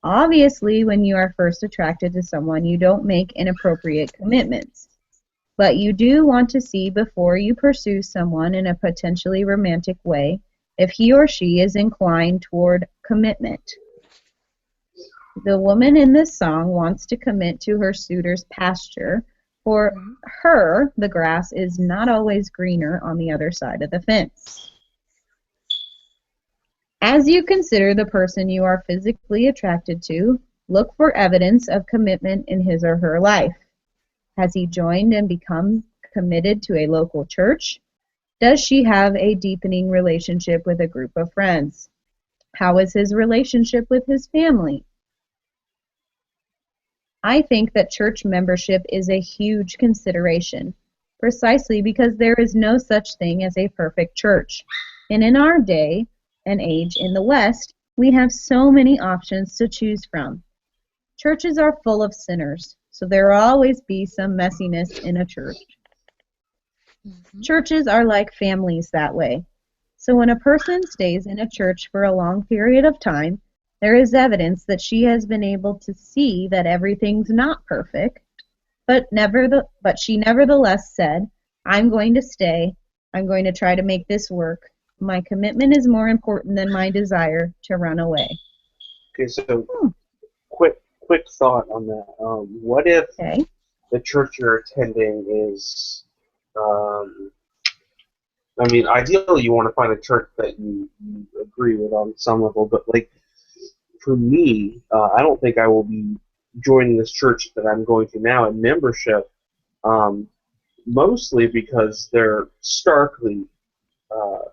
Obviously, when you are first attracted to someone, you don't make inappropriate commitments. But you do want to see before you pursue someone in a potentially romantic way if he or she is inclined toward commitment. The woman in this song wants to commit to her suitor's pasture. For her, the grass is not always greener on the other side of the fence. As you consider the person you are physically attracted to, look for evidence of commitment in his or her life. Has he joined and become committed to a local church? Does she have a deepening relationship with a group of friends? How is his relationship with his family? I think that church membership is a huge consideration, precisely because there is no such thing as a perfect church. And in our day and age in the West, we have so many options to choose from. Churches are full of sinners, so there will always be some messiness in a church. Churches are like families that way. So when a person stays in a church for a long period of time, there is evidence that she has been able to see that everything's not perfect, but she nevertheless said, I'm going to stay. I'm going to try to make this work. My commitment is more important than my desire to run away. Okay, so quick thought on that. What if the church you're attending is, I mean, ideally you want to find a church that you agree with on some level, but like for me, I don't think I will be joining this church that I'm going to now in membership, mostly because they're starkly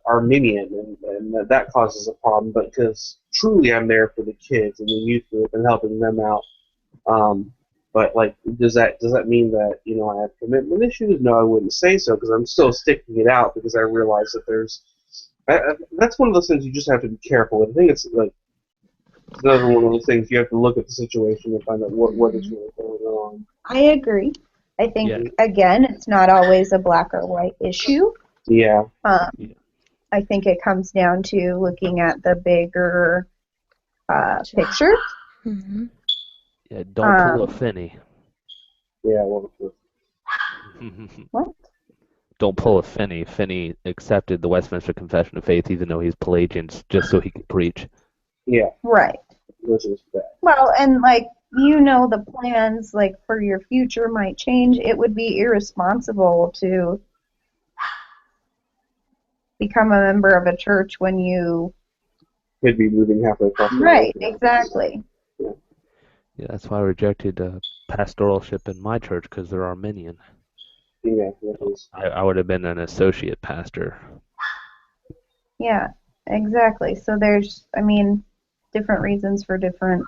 Arminian, and that causes a problem, but because truly I'm there for the kids and the youth group and helping them out. But like, does that mean that I have commitment issues? No, I wouldn't say so, because I'm still sticking it out because I realize that that's one of those things you just have to be careful with. I think it's like another one of those things you have to look at the situation and find out what is really going on. I agree. I think again, it's not always a black or white issue. Yeah. I think it comes down to looking at the bigger picture. Mm-hmm. Yeah, don't pull a Finney. Yeah, well, What? Don't pull a Finney. Finney accepted the Westminster Confession of Faith even though he's Pelagian just so he could preach. Yeah. Right. Which is bad. Well, and like, the plans like for your future might change. It would be irresponsible to become a member of a church when you Could be moving halfway across the right, world. exactly. Yeah, that's why I rejected pastoralship in my church, because they're Arminian. Yeah, that is. I would have been an associate pastor. Yeah, exactly. So there's, different reasons for different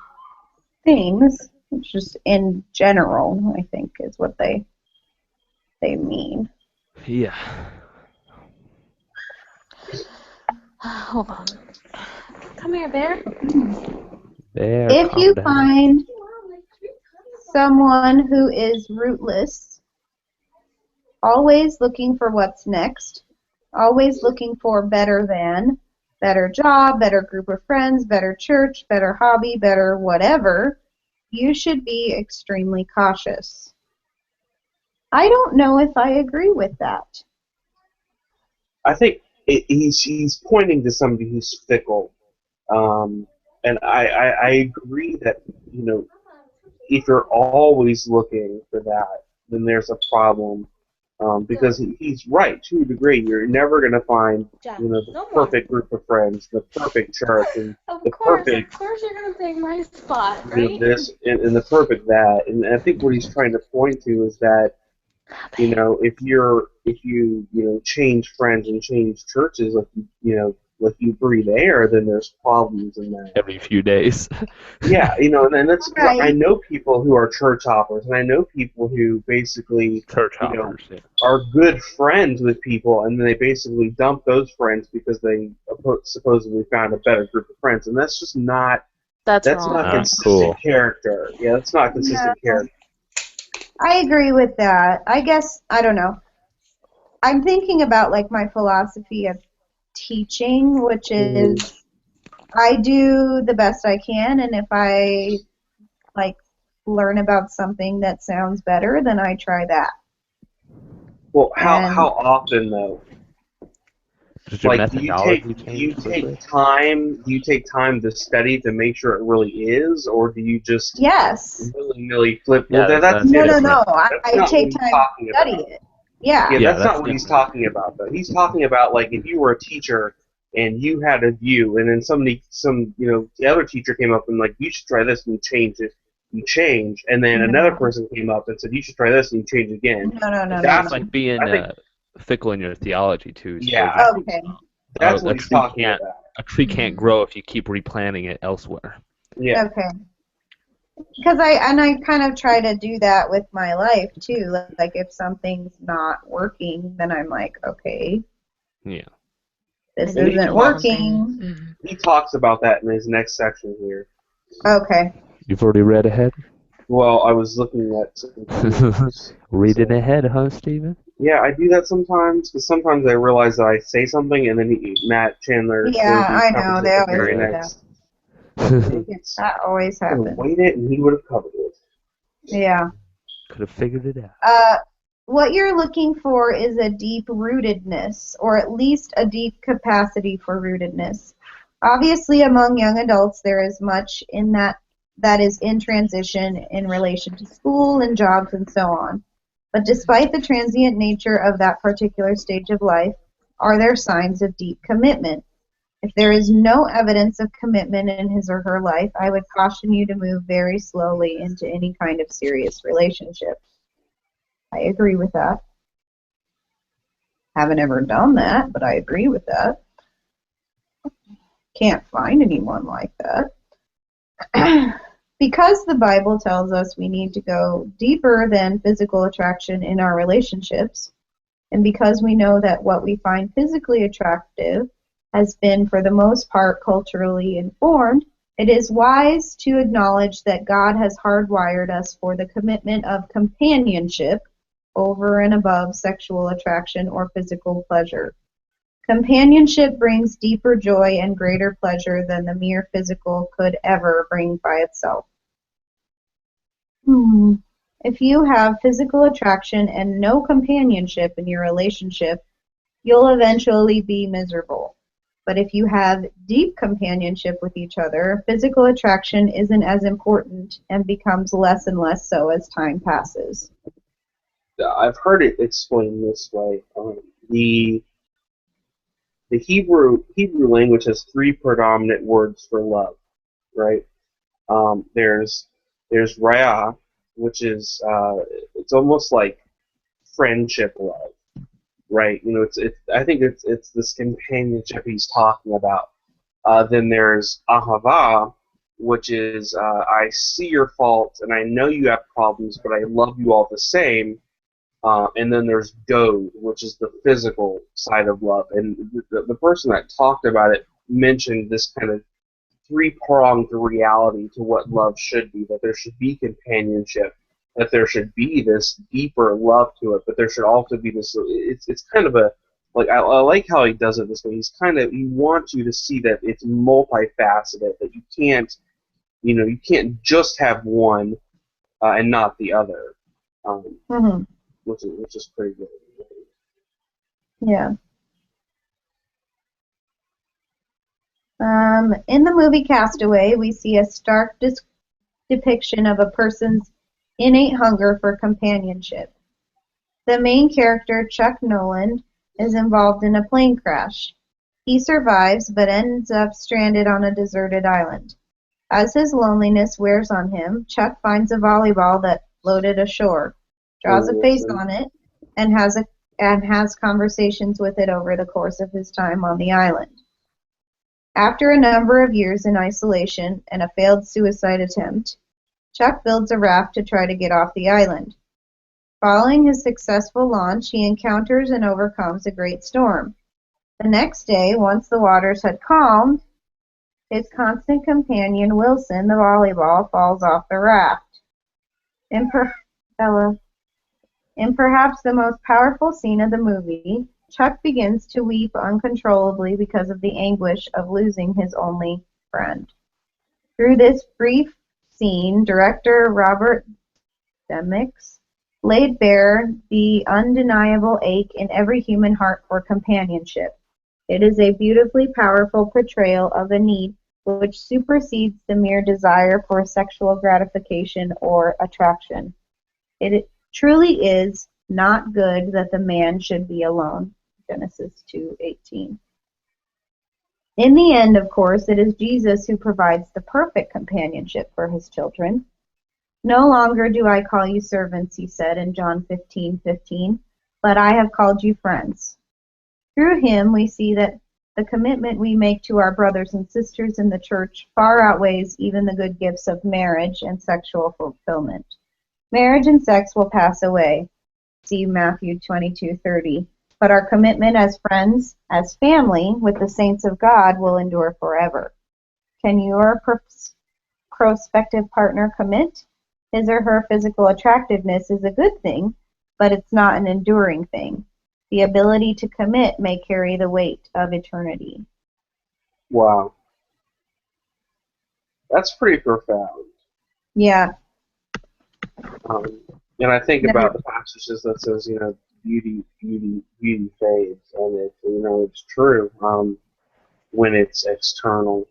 things. It's just in general, I think, is what they mean. Yeah. Hold on. Come here, Bear. Bear, If calm you down. find someone who is rootless, always looking for what's next, always looking for better job, better group of friends, better church, better hobby, better whatever, you should be extremely cautious. I don't know if I agree with that. I think he's pointing to somebody who's fickle, and I agree that if you're always looking for that, then there's a problem. Because he's right to a degree. You're never going to find the perfect group of friends, the perfect church, and Of the course perfect you're gonna take my spot, right? this and the perfect that. And I think what he's trying to point to is that if you change friends and change churches like you breathe air, then there's problems in that. Every few days. Yeah, and that's Right. I know people who are church hoppers, and I know people who basically Church hoppers. Yeah. are good friends with people, and then they basically dump those friends because they supposedly found a better group of friends, and that's just not That's not wrong. consistent Cool. character. Yeah, that's not consistent character. I agree with that. I guess, I don't know. I'm thinking about like my philosophy of teaching, which is I do the best I can, and if I learn about something that sounds better, then I try that. Well, how often though? Does your Like, do you methodology change take time to study to make sure it really is, or do you just Yes. willy-nilly flip? Yeah, Well, that's No. That's I not take what he's time talking to study about. it. Yeah. Yeah, Yeah, that's not that's what he's different. talking about, though. He's talking about, like, if you were a teacher and you had a view, and then the other teacher came up and like, you should try this, and you change it, you change, and then another person came up and said, you should try this, and you change again. No. That's like being I think, fickle in your theology too. yeah, Suppose I think Okay. that's what he's talking about. A tree can't grow if you keep replanting it elsewhere. Yeah. Okay. Because I kind of try to do that with my life too. Like if something's not working, then I'm like, okay, Yeah. this And he isn't talks- working. Mhm. He talks about that in his next section here. Okay. You've already read ahead? Well, I was looking at some Reading ahead, huh, Stephen? Yeah, I do that sometimes, because sometimes I realize that I say something, and then Matt Chandler Yeah, goes I and know, covers they it the always very do that. next. It's That always could have happens. waited, and he would have covered it. Yeah. Could have figured it out. What you're looking for is a deep rootedness, or at least a deep capacity for rootedness. Obviously, among young adults, there is much in that is in transition in relation to school and jobs and so on. But despite the transient nature of that particular stage of life, are there signs of deep commitment? If there is no evidence of commitment in his or her life, I would caution you to move very slowly into any kind of serious relationship. I agree with that. Haven't ever done that, but I agree with that. Can't find anyone like that. Because the Bible tells us we need to go deeper than physical attraction in our relationships, and because we know that what we find physically attractive has been, for the most part, culturally informed, it is wise to acknowledge that God has hardwired us for the commitment of companionship over and above sexual attraction or physical pleasure. Companionship brings deeper joy and greater pleasure than the mere physical could ever bring by itself. If you have physical attraction and no companionship in your relationship, you'll eventually be miserable. But if you have deep companionship with each other, physical attraction isn't as important and becomes less and less so as time passes. I've heard it explained this way. The Hebrew language has three predominant words for love, right? There's raya, which is it's almost like friendship love, right? I think it's this companionship he's talking about. Then there's ahava, which is I see your faults and I know you have problems, but I love you all the same. And then there's dode, which is the physical side of love. And the person that talked about it mentioned this kind of three-pronged reality to what love should be, that there should be companionship, that there should be this deeper love to it, but there should also be this, it's kind of a, like, I like how he does it this way. He wants you to see that it's multifaceted, that you can't just have one and not the other, which is pretty good. Yeah. In the movie Castaway, we see a stark depiction of a person's innate hunger for companionship. The main character, Chuck Noland, is involved in a plane crash. He survives, but ends up stranded on a deserted island. As his loneliness wears on him, Chuck finds a volleyball that floated ashore, draws a face on it, and has conversations with it over the course of his time on the island. After a number of years in isolation and a failed suicide attempt, Chuck builds a raft to try to get off the island. Following his successful launch, he encounters and overcomes a great storm. The next day, once the waters had calmed, his constant companion, Wilson, the volleyball, falls off the raft. In perhaps the most powerful scene of the movie, Chuck begins to weep uncontrollably because of the anguish of losing his only friend. Through this brief scene, director Robert Zemeckis laid bare the undeniable ache in every human heart for companionship. It is a beautifully powerful portrayal of a need which supersedes the mere desire for sexual gratification or attraction. It truly is not good that the man should be alone. Genesis 2:18. In the end, of course, it is Jesus who provides the perfect companionship for his children. No longer do I call you servants, he said in John 15:15, but I have called you friends. Through him, we see that the commitment we make to our brothers and sisters in the church far outweighs even the good gifts of marriage and sexual fulfillment. Marriage and sex will pass away. See Matthew 22:30. But our commitment as friends, as family, with the saints of God will endure forever. Can your prospective partner commit? His or her physical attractiveness is a good thing, but it's not an enduring thing. The ability to commit may carry the weight of eternity. Wow. That's pretty profound. Yeah. And I think No. about the passages that says, beauty fades, and it's true when it's external.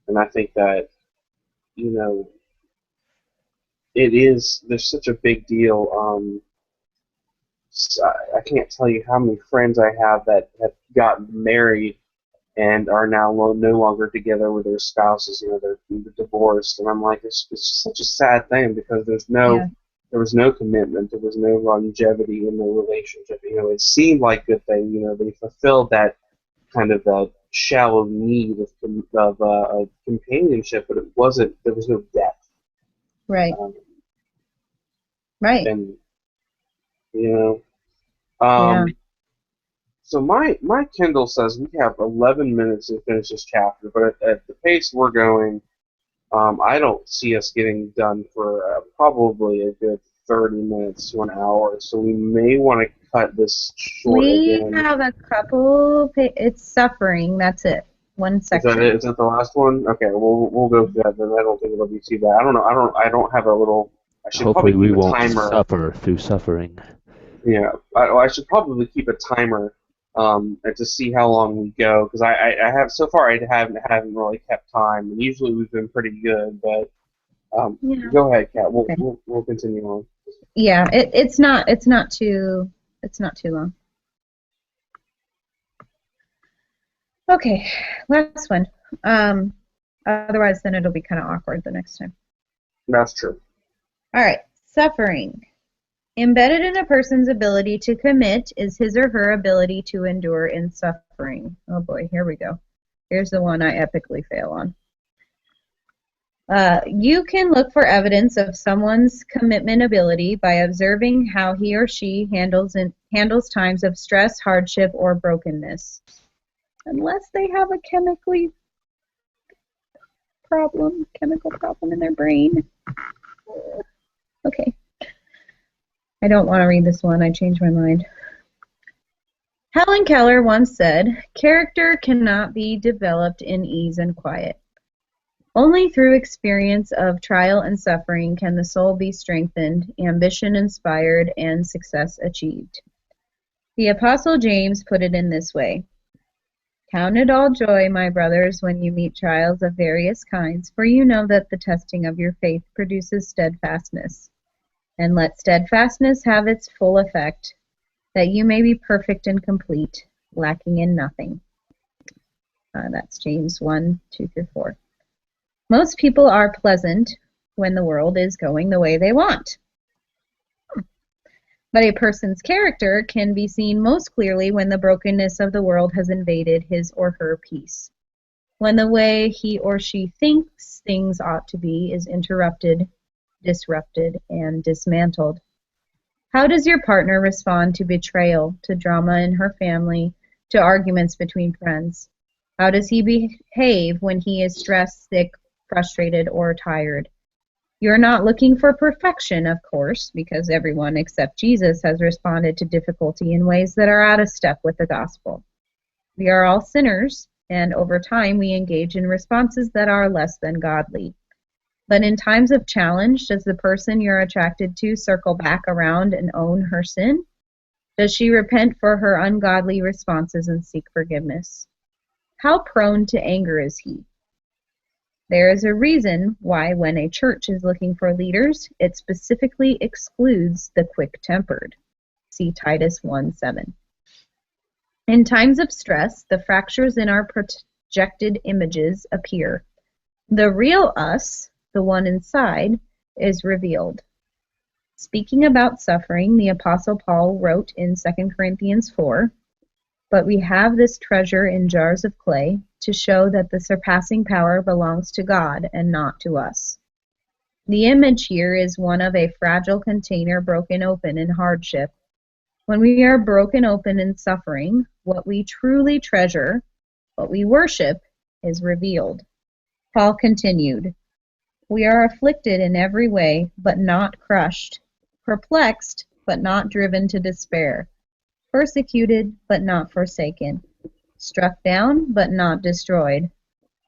And I think that, there's such a big deal. I can't tell you how many friends I have that have gotten married and are now no longer together with their spouses. They're divorced, and I'm like, it's just such a sad thing because there was no commitment, there was no longevity in the relationship. It seemed like a good thing. They fulfilled that kind of shallow need of companionship, but it wasn't. There was no depth. Right. Right. And Yeah. So my Kindle says we have 11 minutes to finish this chapter, but at the pace we're going, I don't see us getting done for probably a good 30 minutes to an hour. So we may want to cut this short again. We have a couple. It's suffering. That's it. One section. Is that it? Is that the last one? Okay, we'll go through that. Then I don't think it'll be too bad. I don't know. I don't have a little. I should Hopefully probably we keep a won't timer. suffer through suffering. Yeah, I should probably keep a timer and to see how long we go, because I have so far I haven't really kept time, and usually we've been pretty good. But Yeah. go ahead, Kat. Okay. We'll continue on. Yeah. It's not too long. Okay. Last one. Otherwise, then it'll be kind of awkward the next time. That's true. All right. Suffering. Embedded in a person's ability to commit is his or her ability to endure in suffering. Oh boy, here we go. Here's the one I epically fail on. You can look for evidence of someone's commitment ability by observing how he or she handles times of stress, hardship, or brokenness. Unless they have a chemical problem in their brain. Okay. I don't want to read this one. I changed my mind. Helen Keller once said, "Character cannot be developed in ease and quiet. Only through experience of trial and suffering can the soul be strengthened, ambition inspired, and success achieved." The Apostle James put it in this way, "Count it all joy, my brothers, when you meet trials of various kinds, for you know that the testing of your faith produces steadfastness. And let steadfastness have its full effect, that you may be perfect and complete, lacking in nothing." That's James 1:2-4. Most people are pleasant when the world is going the way they want. But a person's character can be seen most clearly when the brokenness of the world has invaded his or her peace. When the way he or she thinks things ought to be is interrupted, disrupted, and dismantled. How does your partner respond to betrayal, to drama in her family, to arguments between friends? How does he behave when he is stressed, sick, frustrated, or tired? You're not looking for perfection, of course, because everyone except Jesus has responded to difficulty in ways that are out of step with the gospel. We are all sinners, and over time we engage in responses that are less than godly. But in times of challenge, does the person you're attracted to circle back around and own her sin? Does she repent for her ungodly responses and seek forgiveness? How prone to anger is he? There is a reason why when a church is looking for leaders, it specifically excludes the quick-tempered. See Titus 1:7. In times of stress, the fractures in our projected images appear. The real us, the one inside, is revealed. Speaking about suffering, the Apostle Paul wrote in 2 Corinthians 4, "But we have this treasure in jars of clay to show that the surpassing power belongs to God and not to us." The image here is one of a fragile container broken open in hardship. When we are broken open in suffering, what we truly treasure, what we worship, is revealed. Paul continued, "We are afflicted in every way, but not crushed, perplexed, but not driven to despair, persecuted, but not forsaken, struck down, but not destroyed,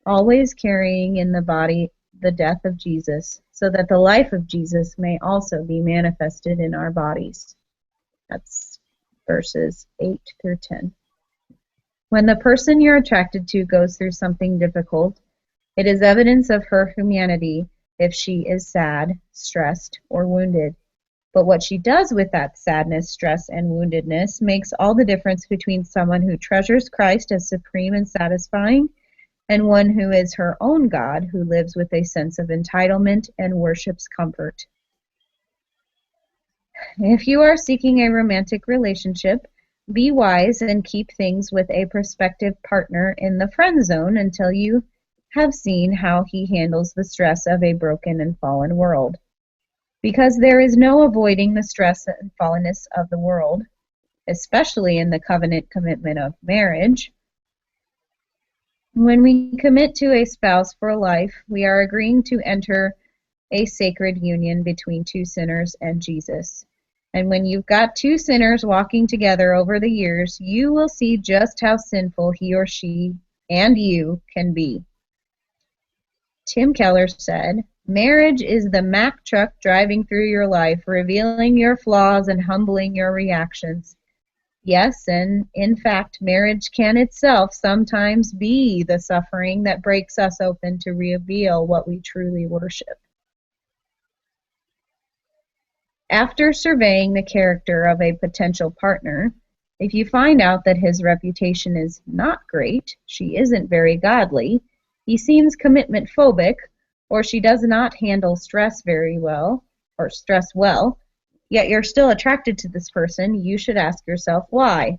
always carrying in the body the death of Jesus, so that the life of Jesus may also be manifested in our bodies." That's verses 8 through 10. When the person you're attracted to goes through something difficult, it is evidence of her humanity if she is sad, stressed, or wounded. But what she does with that sadness, stress, and woundedness makes all the difference between someone who treasures Christ as supreme and satisfying and one who is her own God, who lives with a sense of entitlement and worships comfort. If you are seeking a romantic relationship, be wise and keep things with a prospective partner in the friend zone until you have seen how he handles the stress of a broken and fallen world. Because there is no avoiding the stress and fallenness of the world, especially in the covenant commitment of marriage. When we commit to a spouse for life, we are agreeing to enter a sacred union between two sinners and Jesus. And when you've got two sinners walking together over the years, you will see just how sinful he or she and you can be. Tim Keller said, "Marriage is the Mack truck driving through your life, revealing your flaws and humbling your reactions." Yes, and in fact, marriage can itself sometimes be the suffering that breaks us open to reveal what we truly worship. After surveying the character of a potential partner, if you find out that his reputation is not great, she isn't very godly, he seems commitment phobic, or she does not handle stress very well, or stress well, yet you're still attracted to this person, you should ask yourself why.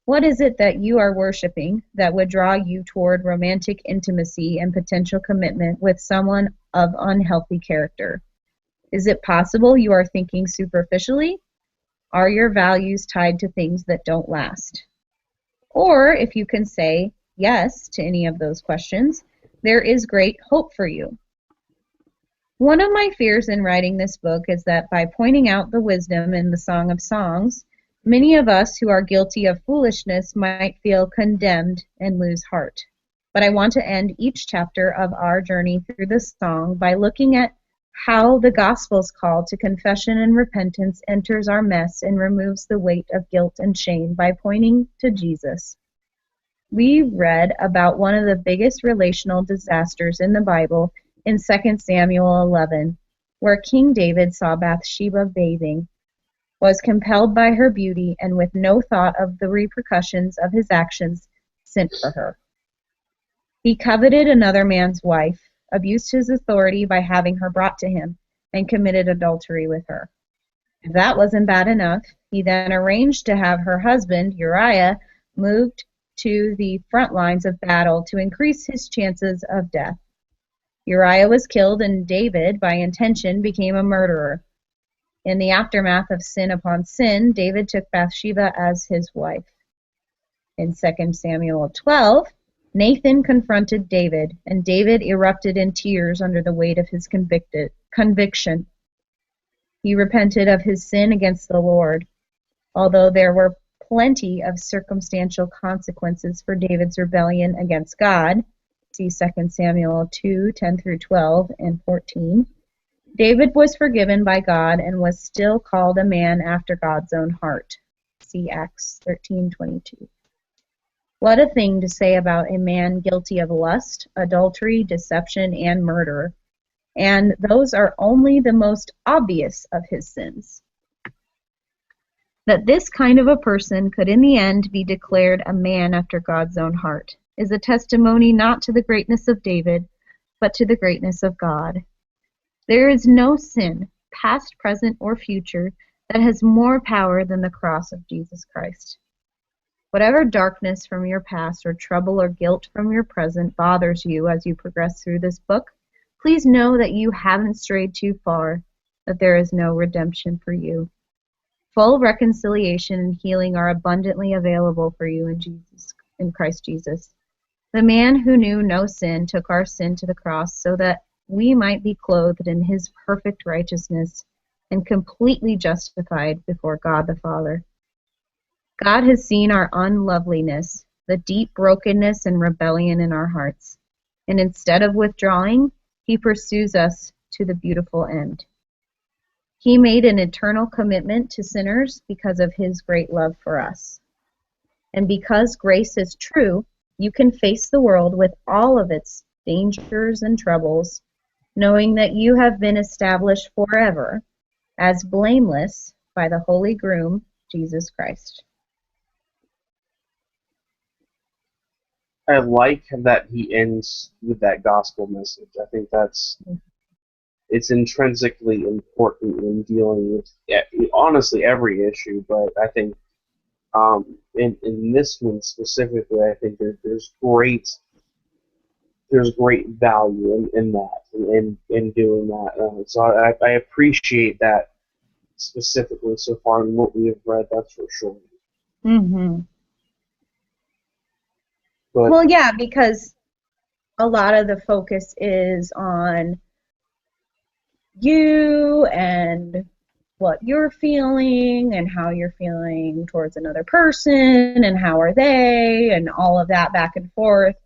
What is it that you are worshiping that would draw you toward romantic intimacy and potential commitment with someone of unhealthy character? Is it possible you are thinking superficially? Are your values tied to things that don't last? Or if you can say yes to any of those questions, there is great hope for you. One of my fears in writing this book is that by pointing out the wisdom in the Song of Songs, many of us who are guilty of foolishness might feel condemned and lose heart. But I want to end each chapter of our journey through this song by looking at how the Gospel's call to confession and repentance enters our mess and removes the weight of guilt and shame by pointing to Jesus. We read about one of the biggest relational disasters in the Bible in 2 Samuel 11, where King David saw Bathsheba bathing, was compelled by her beauty, and with no thought of the repercussions of his actions, sent for her. He coveted another man's wife, abused his authority by having her brought to him, and committed adultery with her. If that wasn't bad enough, he then arranged to have her husband, Uriah, moved to the front lines of battle to increase his chances of death. Uriah was killed, and David, by intention, became a murderer. In the aftermath of sin upon sin, David took Bathsheba as his wife. In 2 Samuel 12, Nathan confronted David, and David erupted in tears under the weight of his conviction. He repented of his sin against the Lord. Although there were plenty of circumstantial consequences for David's rebellion against God, see 2 Samuel 2, 10 through 12 and 14, David was forgiven by God and was still called a man after God's own heart, see Acts 13:22. What a thing to say about a man guilty of lust, adultery, deception, and murder. And those are only the most obvious of his sins. That this kind of a person could in the end be declared a man after God's own heart is a testimony not to the greatness of David, but to the greatness of God. There is no sin, past, present, or future, that has more power than the cross of Jesus Christ. Whatever darkness from your past or trouble or guilt from your present bothers you as you progress through this book, please know that you haven't strayed too far, that there is no redemption for you. Full reconciliation and healing are abundantly available for you in Christ Jesus. The man who knew no sin took our sin to the cross so that we might be clothed in his perfect righteousness and completely justified before God the Father. God has seen our unloveliness, the deep brokenness and rebellion in our hearts, and instead of withdrawing, he pursues us to the beautiful end. He made an eternal commitment to sinners because of his great love for us. And because grace is true, you can face the world with all of its dangers and troubles, knowing that you have been established forever as blameless by the Holy Groom, Jesus Christ. I like that he ends with that gospel message. I think it's intrinsically important in dealing with honestly every issue, but I think in this one specifically, I think there's great value in that, in doing that. So I appreciate that specifically so far in what we have read. That's for sure. Mm-hmm. But, well, yeah, because a lot of the focus is on you and what you're feeling and how you're feeling towards another person and how are they and all of that back and forth.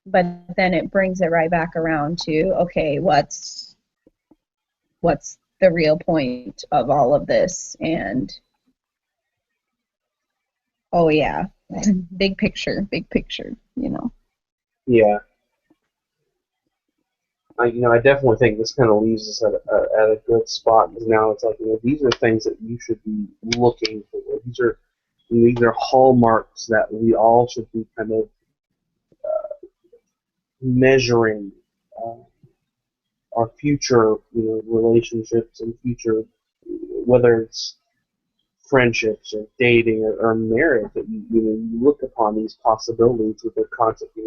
But then it brings it right back around to, okay, what's the real point of all of this? And oh yeah, big picture, you know. Yeah. I definitely think this kind of leaves us at a good spot, because now it's like, these are things that you should be looking for. These are hallmarks that we all should be kind of measuring our future, relationships and future, whether it's friendships or dating or marriage. That you look upon these possibilities with the concept,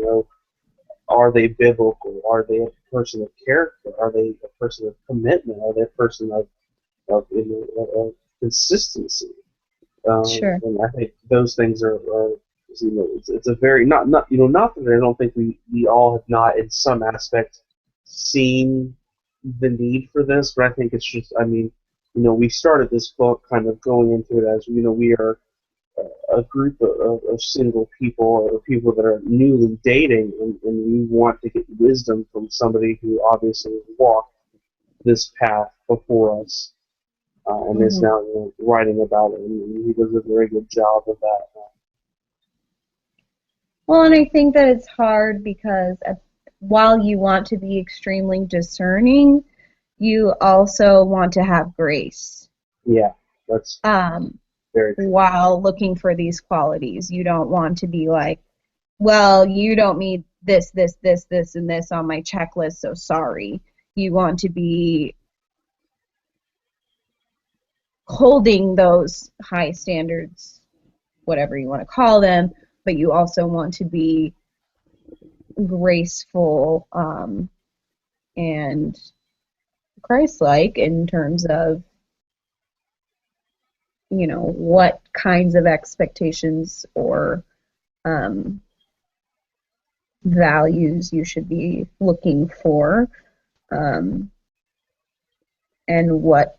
are they biblical? Are they a person of character? Are they a person of commitment? Are they a person of consistency? Sure. And I think those things are it's a very not that I don't think we all have not in some aspect seen the need for this, but I think it's just, we started this book kind of going into it as, we are a group of single people or people that are newly dating, and we want to get wisdom from somebody who obviously walked this path before us and is now writing about it, and he does a very good job of that. Well, and I think that it's hard because while you want to be extremely discerning, you also want to have grace. Yeah, that's very true. While looking for these qualities. You don't want to be like, well, you don't meet this, and this on my checklist, so sorry. You want to be holding those high standards, whatever you want to call them, but you also want to be graceful and Christ-like in terms of, what kinds of expectations or values you should be looking for, and what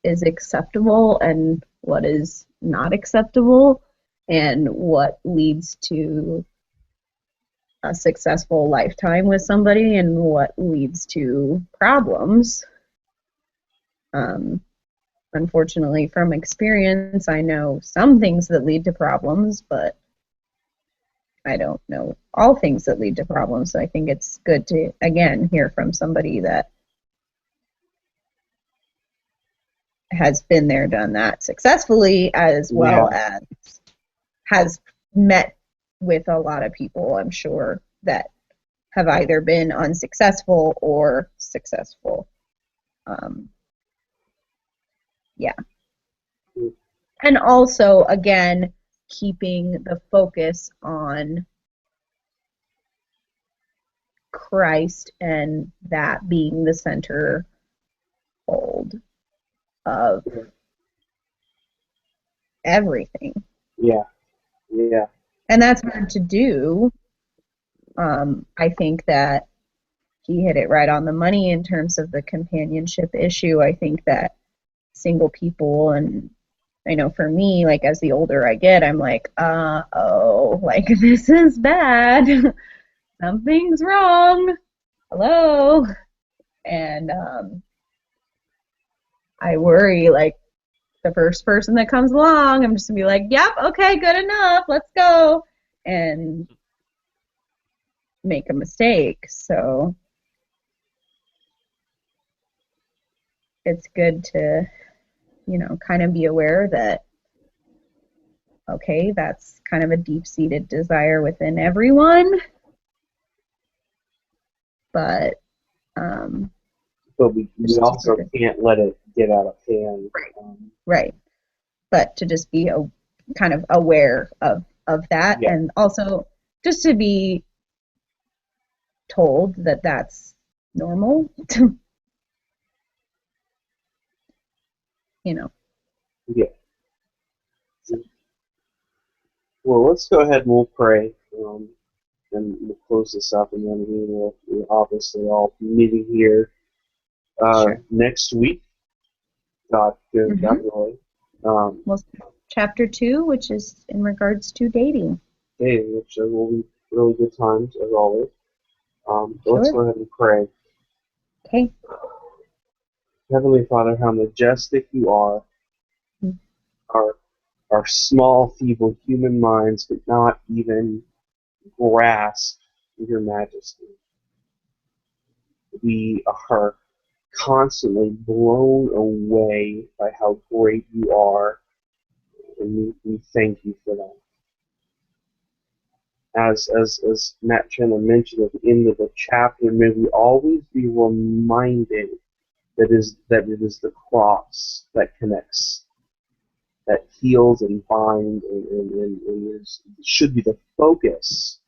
is acceptable and what is not acceptable, and what leads to a successful lifetime with somebody and what leads to problems. Unfortunately, from experience, I know some things that lead to problems, but I don't know all things that lead to problems. So I think it's good to, again, hear from somebody that has been there, done that successfully, as well as has met with a lot of people, I'm sure, that have either been unsuccessful or successful. Yeah. And also, again, keeping the focus on Christ and that being the center hold of everything. Yeah. And that's hard to do. I think that he hit it right on the money in terms of the companionship issue. I think that single people, and I know for me, like as the older I get, I'm like, like this is bad. Something's wrong. Hello. And I worry, like, the first person that comes along, I'm just going to be like, yep, okay, good enough, let's go, and make a mistake. So it's good to, kind of be aware that, okay, that's kind of a deep-seated desire within everyone, but we also can't let it get out of hand. Right. But to just be kind of aware of that, and also just to be told that that's normal. Yeah. Well, let's go ahead and we'll pray, and we'll close this up, and then we'll obviously all be meeting here next week. God willing. Well, chapter 2, which is in regards to dating. Which will be really good times as always. Let's go ahead and pray. Okay. Heavenly Father, how majestic you are. Our small, feeble human minds could not even grasp your majesty. We are constantly blown away by how great you are, and we thank you for that. As Matt Chandler mentioned at the end of the chapter, may we always be reminded that it is the cross that connects, that heals and binds, and should be the focus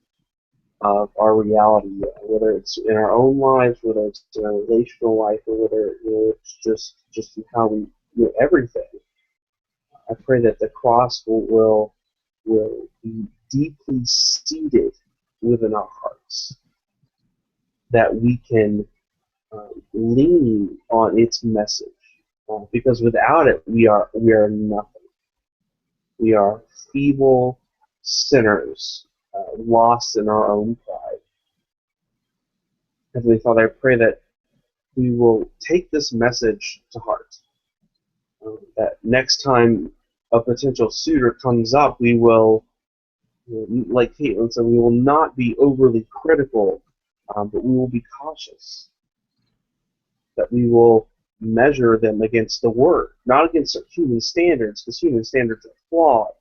of our reality, whether it's in our own lives, whether it's in our relational life, or whether it's just in how we everything. I pray that the cross will be deeply seated within our hearts, that we can lean on its message, because without it we are nothing. We are feeble sinners, lost in our own pride. Heavenly Father, I pray that we will take this message to heart, that next time a potential suitor comes up, we will, like Caitlin said, we will not be overly critical, but we will be cautious, that we will measure them against the Word, not against human standards, because human standards are flawed,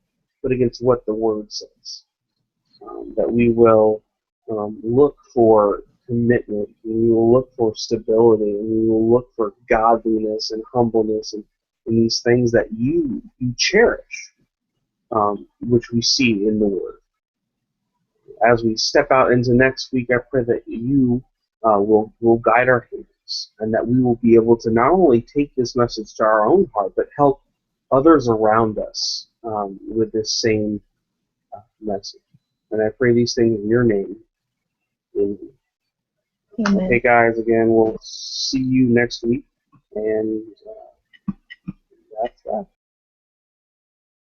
but against what the Word says. That we will look for commitment, and we will look for stability, and we will look for godliness and humbleness, and these things that you cherish, which we see in the Word. As we step out into next week, I pray that you will guide our hands, and that we will be able to not only take this message to our own heart, but help others around us with this same message. And I pray these things in your name. Amen. Amen. Okay, guys, again, we'll see you next week. And